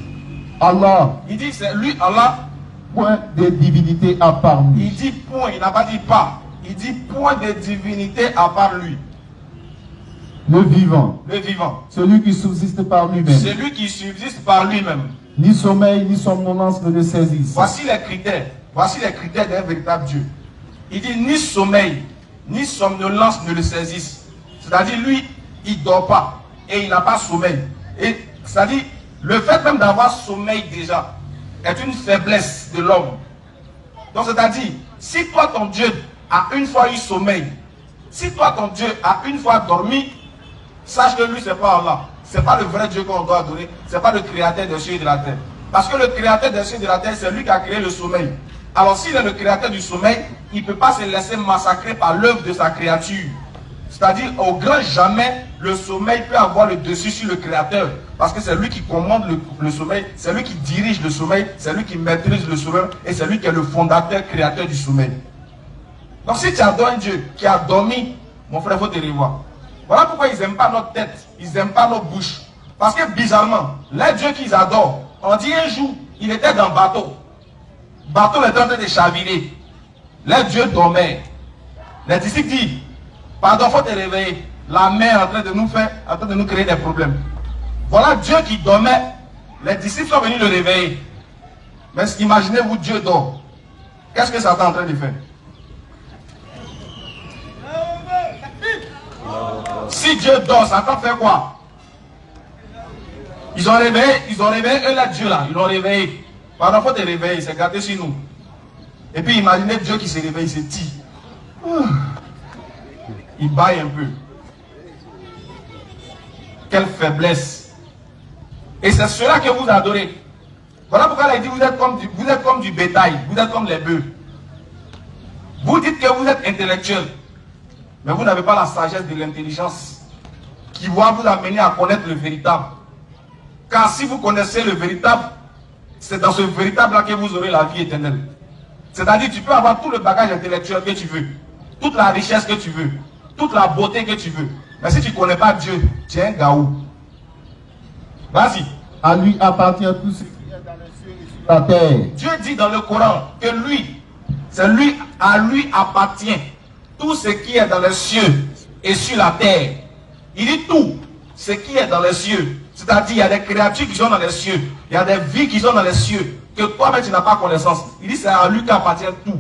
Allah. Il dit c'est lui, Allah. Point de divinité à part lui. Il dit point, il n'a pas dit pas. Il dit point de divinité à part lui. Le vivant. Le vivant. Celui qui subsiste par lui-même. Celui qui subsiste par lui-même. Ni sommeil, ni somnolence ne le saisissent. Voici les critères. Voici les critères d'un véritable Dieu. Il dit ni sommeil, ni somnolence ne le saisissent. C'est-à-dire lui, il ne dort pas. Et il n'a pas sommeil. Et c'est-à-dire, le fait même d'avoir sommeil déjà est une faiblesse de l'homme. Donc c'est-à-dire, si toi ton Dieu a une fois eu sommeil, si toi ton Dieu a une fois dormi, sache que lui c'est pas Allah. C'est pas le vrai Dieu qu'on doit adorer. C'est pas le créateur des cieux et de la terre. Parce que le créateur des cieux et de la terre, c'est lui qui a créé le sommeil. Alors s'il est le créateur du sommeil, il ne peut pas se laisser massacrer par l'œuvre de sa créature. C'est-à-dire, au grand jamais, le sommeil peut avoir le dessus sur le créateur. Parce que c'est lui qui commande le sommeil, c'est lui qui dirige le sommeil, c'est lui qui maîtrise le sommeil, et c'est lui qui est le fondateur, créateur du sommeil. Donc si tu adores un Dieu qui a dormi, mon frère, il faut te revoir. Voilà pourquoi ils n'aiment pas notre tête, ils n'aiment pas nos bouches. Parce que bizarrement, les dieux qu'ils adorent, on dit un jour, il était dans le bateau. Le bateau était en train de chavirer. Les dieux dormaient. Les disciples disent, pardon, il faut te réveiller. La mer est en train de nous faire, en train de nous créer des problèmes. Voilà Dieu qui dormait. Les disciples sont venus le réveiller. Mais imaginez-vous, Dieu dort. Qu'est-ce que Satan est en train de faire? Si Dieu dort, Satan fait quoi? Ils ont réveillé eux là, Dieu là, ils l'ont réveillé. Pardon, il faut te réveiller, il s'est gâté sur nous. Et puis imaginez Dieu qui se réveille, il se tire. Il baille un peu. Quelle faiblesse. Et c'est cela que vous adorez. Voilà pourquoi il a dit vous êtes comme du bétail, vous êtes comme les bœufs. Vous dites que vous êtes intellectuel, mais vous n'avez pas la sagesse de l'intelligence qui va vous amener à connaître le véritable. Car si vous connaissez le véritable, c'est dans ce véritable-là que vous aurez la vie éternelle. C'est-à-dire tu peux avoir tout le bagage intellectuel que tu veux, toute la richesse que tu veux, toute la beauté que tu veux. Mais si tu ne connais pas Dieu, tu es un gaou. Vas-y. À lui appartient tout ce qui est dans les cieux et sur la terre. Dieu dit dans le Coran que lui, à lui appartient tout ce qui est dans les cieux et sur la terre. Il dit tout ce qui est dans les cieux. C'est-à-dire, il y a des créatures qui sont dans les cieux. Il y a des vies qui sont dans les cieux. Que toi-même, tu n'as pas connaissance. Il dit, c'est à lui qu'appartient tout.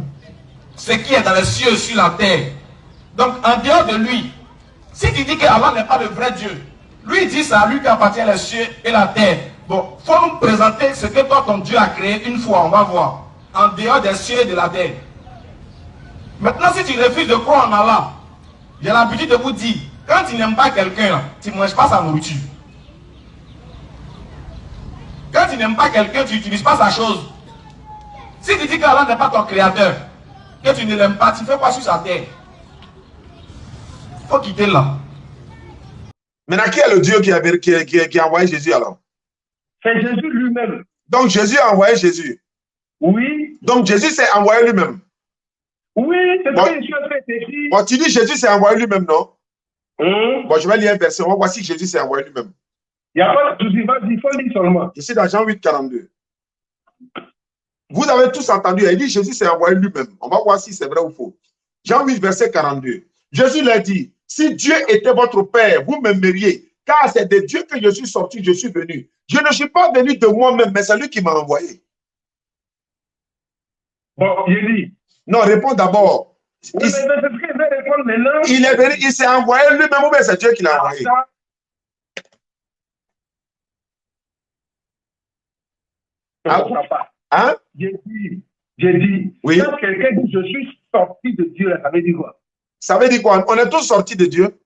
Ce qui est dans les cieux et sur la terre. Donc, en dehors de lui, si tu dis que Allah n'est pas le vrai Dieu, lui dit, c'est à lui qu'appartient les cieux et la terre. Bon, il faut nous présenter ce que toi, ton Dieu a créé une fois, on va voir. En dehors des cieux et de la terre. Maintenant, si tu refuses de croire en Allah, j'ai l'habitude de vous dire, quand tu n'aimes pas quelqu'un, tu ne manges pas sa nourriture. Quand tu n'aimes pas quelqu'un, tu n'utilises pas sa chose. Si tu dis qu'Allah n'est pas ton créateur, que tu ne l'aimes pas, tu fais quoi sur sa terre? Il faut quitter là. Maintenant, qui est le Dieu qui a envoyé Jésus alors? C'est Jésus lui-même. Donc Jésus a envoyé Jésus. Oui. Donc Jésus s'est envoyé lui-même. Oui, c'est ce que Jésus a fait ici. Bon, tu dis Jésus s'est envoyé lui-même, non? Bon, je vais lire un verset. On va voir si Jésus s'est envoyé lui-même. Il n'y a pas de souci, vas-y, il faut lire seulement. Ici dans Jean 8, 42. Vous avez tous entendu, il dit Jésus s'est envoyé lui-même. On va voir si c'est vrai ou faux. Jean 8, verset 42. Jésus leur dit, si Dieu était votre Père, vous m'aimeriez, car c'est de Dieu que je suis sorti, je suis venu. Je ne suis pas venu de moi-même, mais c'est lui qui m'a envoyé. Bon, il dit. Non, réponds d'abord. Oui, mais c'est ce que je vais répondre maintenant. Il est venu, il s'est envoyé lui-même, ou bien c'est Dieu qui l'a envoyé? Hein? J'ai dit, oui. Quand quelqu'un dit je suis sorti de Dieu, ça veut dire quoi? Ça veut dire quoi? On est tous sortis de Dieu.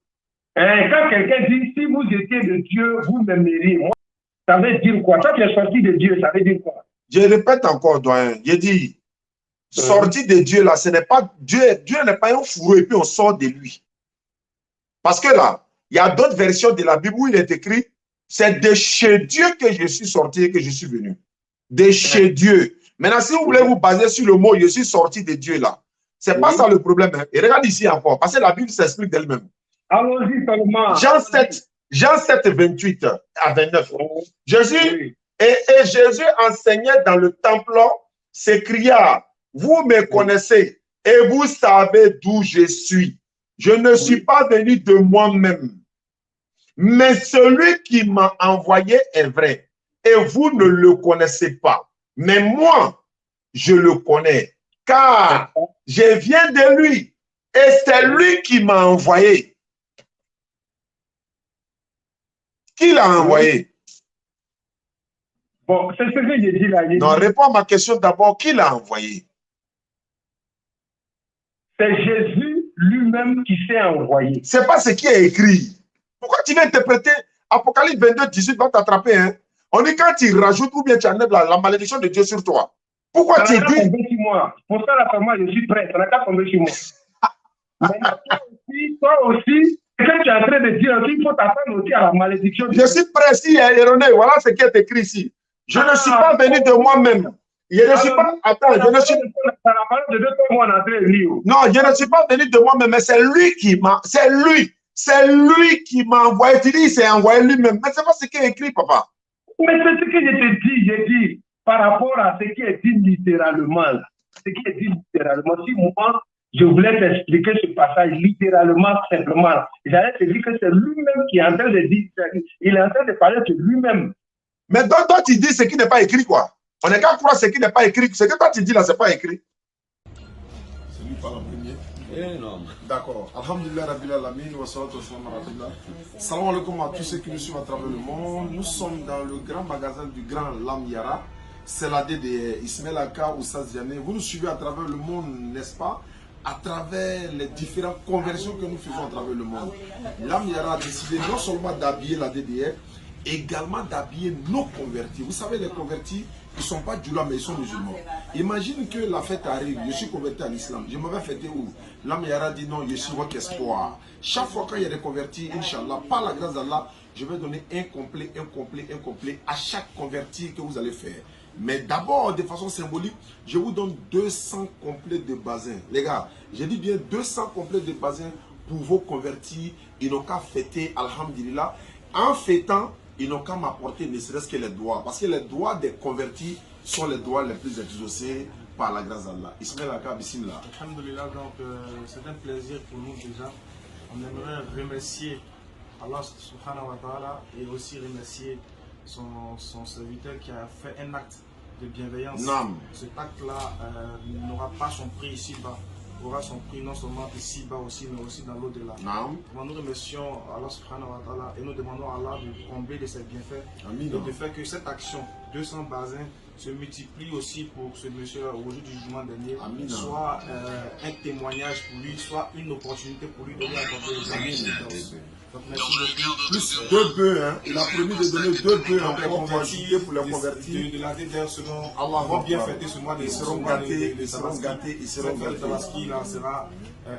Quand quelqu'un dit si vous étiez de Dieu, vous m'aimeriez, moi, ça veut dire quoi? Quand tu es sorti de Dieu, ça veut dire quoi? Je répète encore, doyen. J'ai dit, sorti de Dieu, là, ce n'est pas Dieu. Dieu n'est pas un fourreau et puis on sort de lui. Parce que là, il y a d'autres versions de la Bible où il est écrit, c'est de chez Dieu que je suis sorti et que je suis venu. De chez Dieu. Maintenant, si vous voulez vous baser sur le mot, je suis sorti de Dieu là, c'est pas ça le problème. Hein. Et regarde ici encore, parce que la Bible s'explique d'elle-même. Allons-y seulement. Jean 7, 28 à 29. Jésus, et Jésus enseignait dans le temple, s'écria, vous me connaissez et vous savez d'où je suis. Je ne suis pas venu de moi-même, mais celui qui m'a envoyé est vrai. Et vous ne le connaissez pas. Mais moi, je le connais. Car je viens de lui. Et c'est lui qui m'a envoyé. Qui l'a envoyé? Bon, c'est ce que j'ai dit là. Non, réponds à ma question d'abord. Qui l'a envoyé? C'est Jésus lui-même qui s'est envoyé. C'est pas ce qui est écrit. Pourquoi tu viens interpréter Apocalypse 22, 18 va t'attraper, hein? On dit quand tu rajoutes ou bien tu enlèves la malédiction de Dieu sur toi. Pourquoi tu dis? Pour ça, là, moi, je suis prêt. Ça n'a qu'à tomber sur moi. Mais toi aussi, Quand tu es en train de dire qu'il faut t'attendre aussi à la malédiction. Je suis précis et erroné. Voilà ce qui est écrit ici. Je ne suis pas venu de moi-même. Je ne suis pas. Attends, je ne suis. Non, je ne suis pas venu de moi-même, mais c'est lui qui m'a. C'est lui qui m'a envoyé. Tu dis, il s'est envoyé lui-même. Mais c'est pas ce qui est écrit, papa. Mais c'est ce que je te dis. J'ai dit par rapport à ce qui est dit littéralement. Ce qui est dit littéralement. Si moi, je voulais t'expliquer ce passage littéralement, simplement. J'allais te dire que c'est lui-même qui est en train de dire. Il est en train de parler de lui-même. Mais donc, toi, tu dis ce qui n'est pas écrit, quoi. On n'est qu'à croire ce qui n'est pas écrit. Ce que toi, tu dis là, ce n'est pas écrit. C'est lui qui parle en premier. D'accord. Alhamdulillah Rabbil Alamin wa salatu wa salam ala Rasulillah. Salam alaikum à tous ceux qui nous suivent à travers le monde. Nous sommes dans le grand magasin du grand Lam Yara. C'est la DDE. Ismaël Aka ou Saziane. Vous nous suivez à travers le monde, n'est-ce pas? À travers les différentes conversions que nous faisons à travers le monde. Lam Yara a décidé non seulement d'habiller la DDE, également d'habiller nos convertis. Vous savez, les convertis, ils ne sont pas djoulas, mais ils sont musulmans. Imagine que la fête arrive, je suis converti à l'islam. Je m'avais fêté où? Lam Yara dit non, je suis votre espoir. Chaque fois qu'il y a des convertis, Inch'Allah, par la grâce d'Allah, je vais donner un complet à chaque converti que vous allez faire. Mais d'abord, de façon symbolique, je vous donne 200 complets de bazin. Les gars, j'ai dit bien 200 complets de bazin pour vos convertis. Ils n'ont qu'à fêter, alhamdulillah. En fêtant, ils n'ont qu'à m'apporter ne serait-ce que les doigts. Parce que les doigts des convertis sont les doigts les plus exaucés par la grâce d'Allah. Ismaël Aka, bismillah. Alhamdulillah, donc c'est un plaisir pour nous déjà. On aimerait remercier Allah subhanahu wa ta'ala et aussi remercier son serviteur qui a fait un acte de bienveillance. Nam. Cet acte-là n'aura pas son prix ici-bas. Aura son prix non seulement ici-bas aussi, mais aussi dans l'au-delà. Nous remercions Allah subhanahu wa ta'ala et nous demandons à Allah de combler de ses bienfaits. Amin. Et de faire que cette action, 200 bazins, se multiplie aussi pour ce monsieur au jour du jugement dernier. Amin. Soit un témoignage pour lui, soit une opportunité pour lui de lui accorder les amis. Donc merci beaucoup. Plus 2 bœufs, hein. Il a promis de donner 2 bœufs encore pour ajouter pour les convertis. De la DDR selon Allah va bien fêter ce mois de ils seront gâtés, ils seront gâtés, ils seront gâtés. Tabaski là sera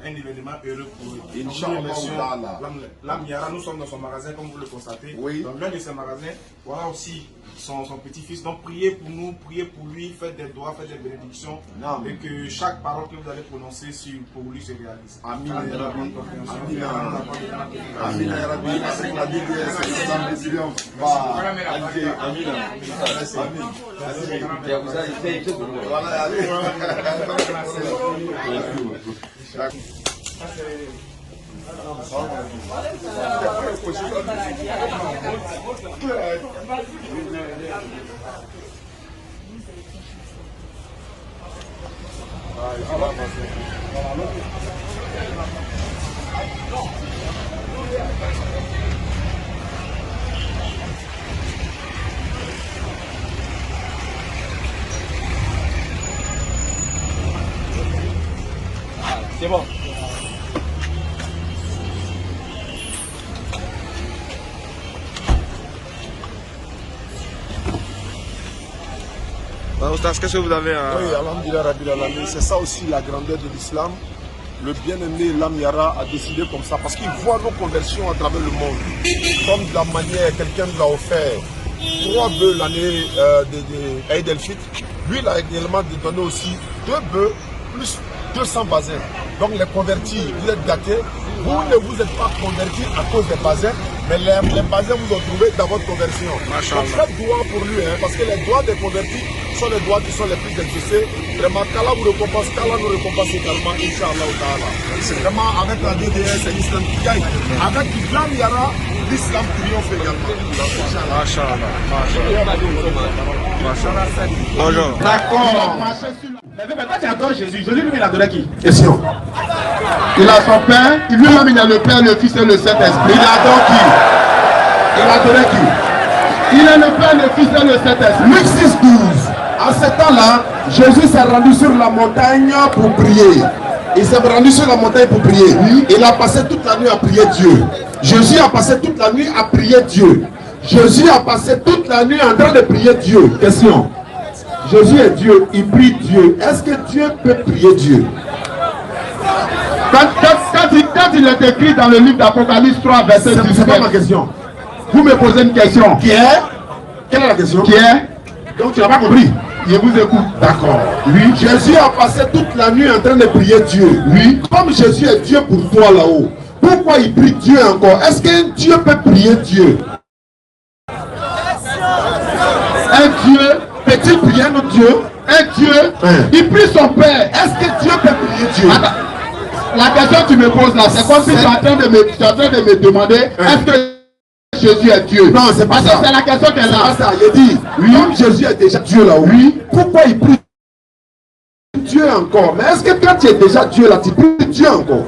un événement heureux pour eux. Inch'Allah. Lam Yara, nous sommes dans son magasin comme vous le constatez. Oui. Dans l'un de ses magasins, voilà aussi son petit-fils. Donc priez pour nous, priez pour lui, faites des doigts, faites des bénédictions. Et que chaque parole que vous allez prononcer pour lui se réalise. Amin. Amin. C'est bon. Qu'est-ce que vous avez Oui, alhamdulillah Rabbil Alamin, c'est ça aussi la grandeur de l'islam. Le bien-aimé Lam Yara a décidé comme ça parce qu'il voit nos conversions à travers le monde. Comme de la manière, quelqu'un nous a offert 3 bœufs l'année de Eid el-Fitr. Lui, il a également donné aussi 2 bœufs plus 200 bazins. Donc les convertis, vous êtes gâtés. Vous ne vous êtes pas convertis à cause des bazins, mais les bazins vous ont trouvé dans votre conversion. Donc faites doigt pour lui, hein, parce que les doigts des convertis sont les doigts qui sont les plus exaucés. Vraiment, qu'Allah vous récompense, qu'Allah nous récompense également, Inch'Allah ta'ala. C'est vraiment avec la DDS, c'est l'islam qui gagne. Avec l'islam Yara, l'islam triomphe également. Bonjour. D'accord. Mais quand tu adores Jésus, Jésus lui il adorait qui? Question. Il a son Père, lui-même il a le Père, le Fils et le Saint-Esprit. Il adore qui? Il adorait qui? Il est le Père, le Fils et le Saint-Esprit. Luc 6:12. À ce temps-là, Jésus s'est rendu sur la montagne pour prier. Il s'est rendu sur la montagne pour prier. Il a passé toute la nuit à prier Dieu. Jésus a passé toute la nuit à prier Dieu. Jésus a passé toute la nuit en train de prier Dieu. Question. Jésus est Dieu, il prie Dieu. Est-ce que Dieu peut prier Dieu? Quand Quand il est écrit dans le livre d'Apocalypse 3, verset 17. C'est pas ma question. Vous me posez une question. Qui est? Quelle est la question? Qui est? Donc tu n'as pas compris. Je vous écoute. D'accord. Oui. Jésus a passé toute la nuit en train de prier Dieu. Oui. Comme Jésus est Dieu pour toi là-haut, pourquoi il prie Dieu encore? Est-ce qu'un Dieu peut prier Dieu? Un Dieu peut-il prier un autre Dieu? Un Dieu, il prie son Père. Est-ce que Dieu peut prier Dieu? La question que tu me poses là, c'est comme si tu es en train de me demander est-ce que Jésus est Dieu? Non, c'est pas ça. C'est la question qu'elle a. C'est pas ça. Il dit, oui, comme Jésus est déjà Dieu là, oui, pourquoi il prie Dieu encore? Mais est-ce que quand tu es déjà Dieu là, tu pries Dieu encore?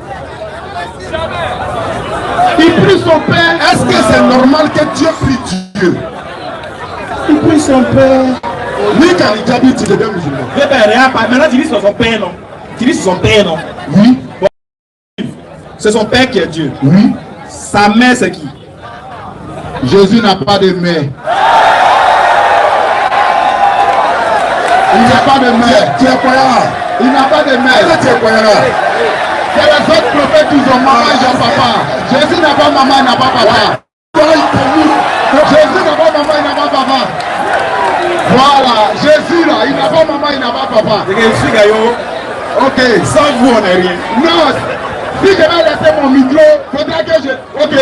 Il prie son Père. Est-ce que c'est normal que Dieu prie Dieu? Il prie son Père. Oui, quand il dit, tu deviens musulman. Maintenant, tu dis sur son Père, non? Tu dis sur son Père, non? Oui. Bon. C'est son Père qui est Dieu. Oui. Sa mère, c'est qui? Jésus n'a pas de mère. Il n'a pas de mère. Tu es croyant? Il n'a pas de mère. Tu es croyant? C'est les autres prophètes qui ont maman et ils ont papa. Jésus n'a pas maman, il n'a pas papa. Jésus n'a pas maman, il n'a pas papa. Voilà, Jésus là, il n'a pas maman, il n'a pas papa. Ok, sans vous on n'est rien. Non, si je vais laisser mon micro, il faudra que je... Ok,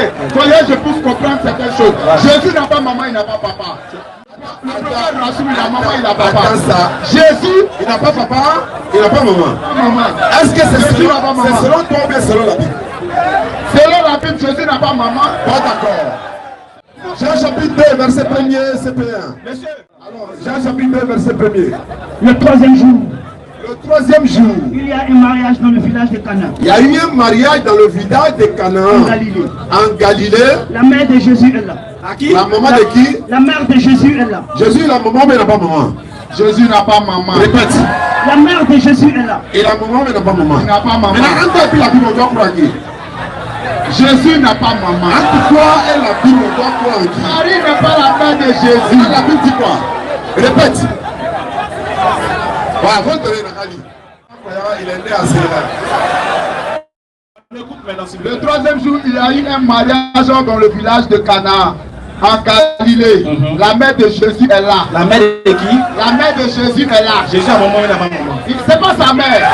je puisse comprendre certaines choses. Jésus n'a pas maman, il n'a pas papa. Le prophète Rassoul, il a maman, il a papa. Jésus, il n'a pas papa, il n'a pas maman. Est-ce que c'est selon toi ou bien selon la Bible? Selon la Bible, Jésus n'a pas maman. Pas d'accord. Jean chapitre 2, verset 1er, CP1. Monsieur. Alors, Jean chapitre 2, verset 1er. Le troisième jour. Le troisième jour. Il y a un mariage dans le village de Cana. Il y a eu un mariage dans le village de Canaan. En Galilée. En Galilée. La mère de Jésus est là. À qui? La maman de qui? La mère de Jésus est là. Jésus, la maman, mais il n'a pas maman. Jésus n'a pas maman. Répète. La mère de Jésus est là. Et la maman, mais il n'a pas maman. Il n'a pas maman. Maintenant, entre puis la Bible, on doit croire qui? Jésus n'a pas maman. Entre toi et la Bible, on doit croire qui? Marie n'est pas la mère de Jésus. La Bible dit quoi? Répète. Voilà, vous donner la Kali. Il est né à Sénégal. Le troisième jour, il y a eu un mariage dans le village de Cana, en Galilée. La mère de Jésus est là. La mère de qui? La mère de Jésus est là. Jésus a maman, il n'a pas maman. C'est pas sa mère.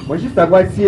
Moi, juste savoir si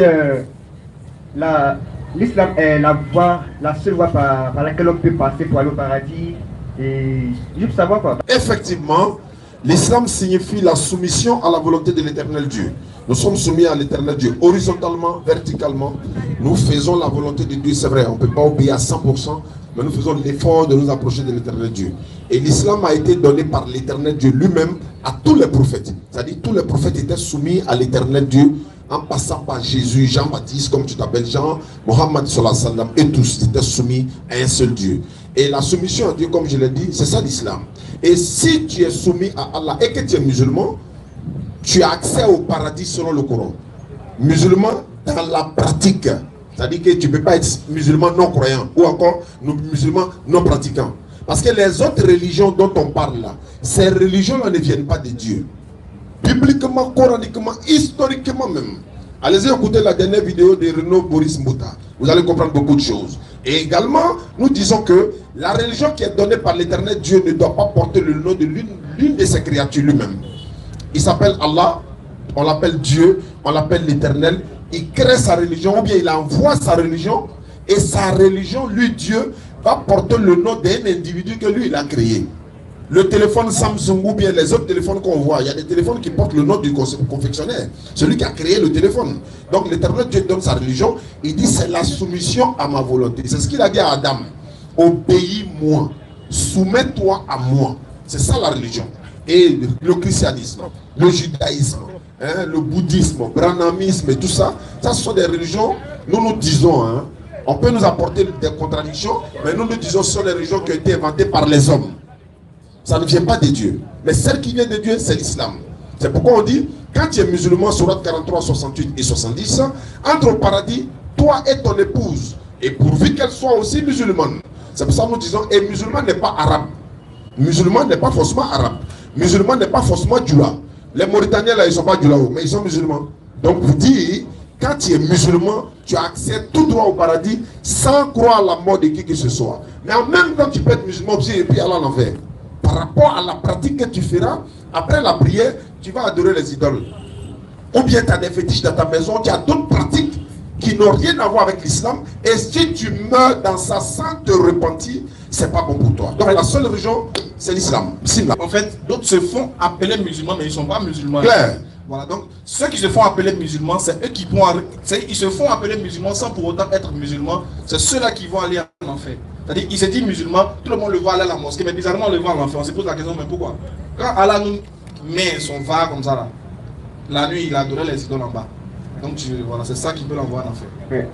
l'islam est la seule voie par laquelle on peut passer pour aller au paradis. Et juste savoir quoi. Effectivement, l'islam signifie la soumission à la volonté de l'éternel Dieu. Nous sommes soumis à l'éternel Dieu, horizontalement, verticalement. Nous faisons la volonté de Dieu, c'est vrai, on ne peut pas obéir à 100%, mais nous faisons l'effort de nous approcher de l'éternel Dieu. Et l'islam a été donné par l'éternel Dieu lui-même à tous les prophètes. C'est-à-dire tous les prophètes étaient soumis à l'éternel Dieu en passant par Jésus, Jean-Baptiste, comme tu t'appelles Jean, Mohammed sallallahu alayhi wa sallam, et tous étaient soumis à un seul Dieu. Et la soumission à Dieu, comme je l'ai dit, c'est ça l'islam. Et si tu es soumis à Allah et que tu es musulman, tu as accès au paradis selon le Coran. Musulman dans la pratique. C'est-à-dire que tu ne peux pas être musulman non croyant ou encore musulman non pratiquant. Parce que les autres religions dont on parle là, ces religions-là ne viennent pas de Dieu. Bibliquement, coraniquement, historiquement même. Allez-y écouter la dernière vidéo de Renaud Boris Mouta. Vous allez comprendre beaucoup de choses. Et également, nous disons que la religion qui est donnée par l'éternel Dieu ne doit pas porter le nom de l'une de ses créatures lui-même. Il s'appelle Allah, on l'appelle Dieu, on l'appelle l'éternel. Il crée sa religion ou bien il envoie sa religion. Et sa religion, lui, Dieu, va porter le nom d'un individu que lui, il a créé. Le téléphone Samsung ou bien les autres téléphones qu'on voit, il y a des téléphones qui portent le nom du confectionnaire, celui qui a créé le téléphone. Donc l'éternel Dieu donne sa religion, il dit c'est la soumission à ma volonté. C'est ce qu'il a dit à Adam. Obéis-moi, soumets-toi à moi. C'est ça la religion. Et le christianisme, le judaïsme, le bouddhisme, le brahmanisme et tout ça, ça ce sont des religions, nous disons, on peut nous apporter des contradictions, mais nous disons que ce sont des religions qui ont été inventées par les hommes. Ça ne vient pas de Dieu. Mais celle qui vient de Dieu, c'est l'islam. C'est pourquoi on dit, quand tu es musulman, Sourate 43, 68 et 70, entre au paradis, toi et ton épouse, et pourvu qu'elle soit aussi musulmane. C'est pour ça que nous disons, et musulman n'est pas arabe. Musulman n'est pas forcément arabe. Musulman n'est pas forcément Djoula. Les Mauritaniens, là, ils ne sont pas Djoula, mais ils sont musulmans. Donc, vous dites, quand tu es musulman, tu as accès tout droit au paradis sans croire à la mort de qui que ce soit. Mais en même temps, tu peux être musulman aussi et puis aller en enfer. Par rapport à la pratique que tu feras, après la prière, tu vas adorer les idoles. Ou bien tu as des fétiches dans ta maison, tu as d'autres pratiques qui n'ont rien à voir avec l'islam. Et si tu meurs dans ça sans te repentir, c'est pas bon pour toi. Donc la seule religion, c'est l'islam. En fait, d'autres se font appeler musulmans, mais ils ne sont pas musulmans. Claire. Voilà, donc ceux qui se font appeler musulmans, c'est eux qui vont... Ils se font appeler musulmans sans pour autant être musulmans. C'est ceux-là qui vont aller en enfer. C'est-à-dire, il se dit musulman, tout le monde le voit aller à la mosquée, mais bizarrement, on le voit en enfer. On se pose la question, mais pourquoi? Quand Allah nous met son va comme ça, là, la nuit, il a donné les idoles en bas. Donc, voilà, c'est ça qui peut l'envoyer en enfer.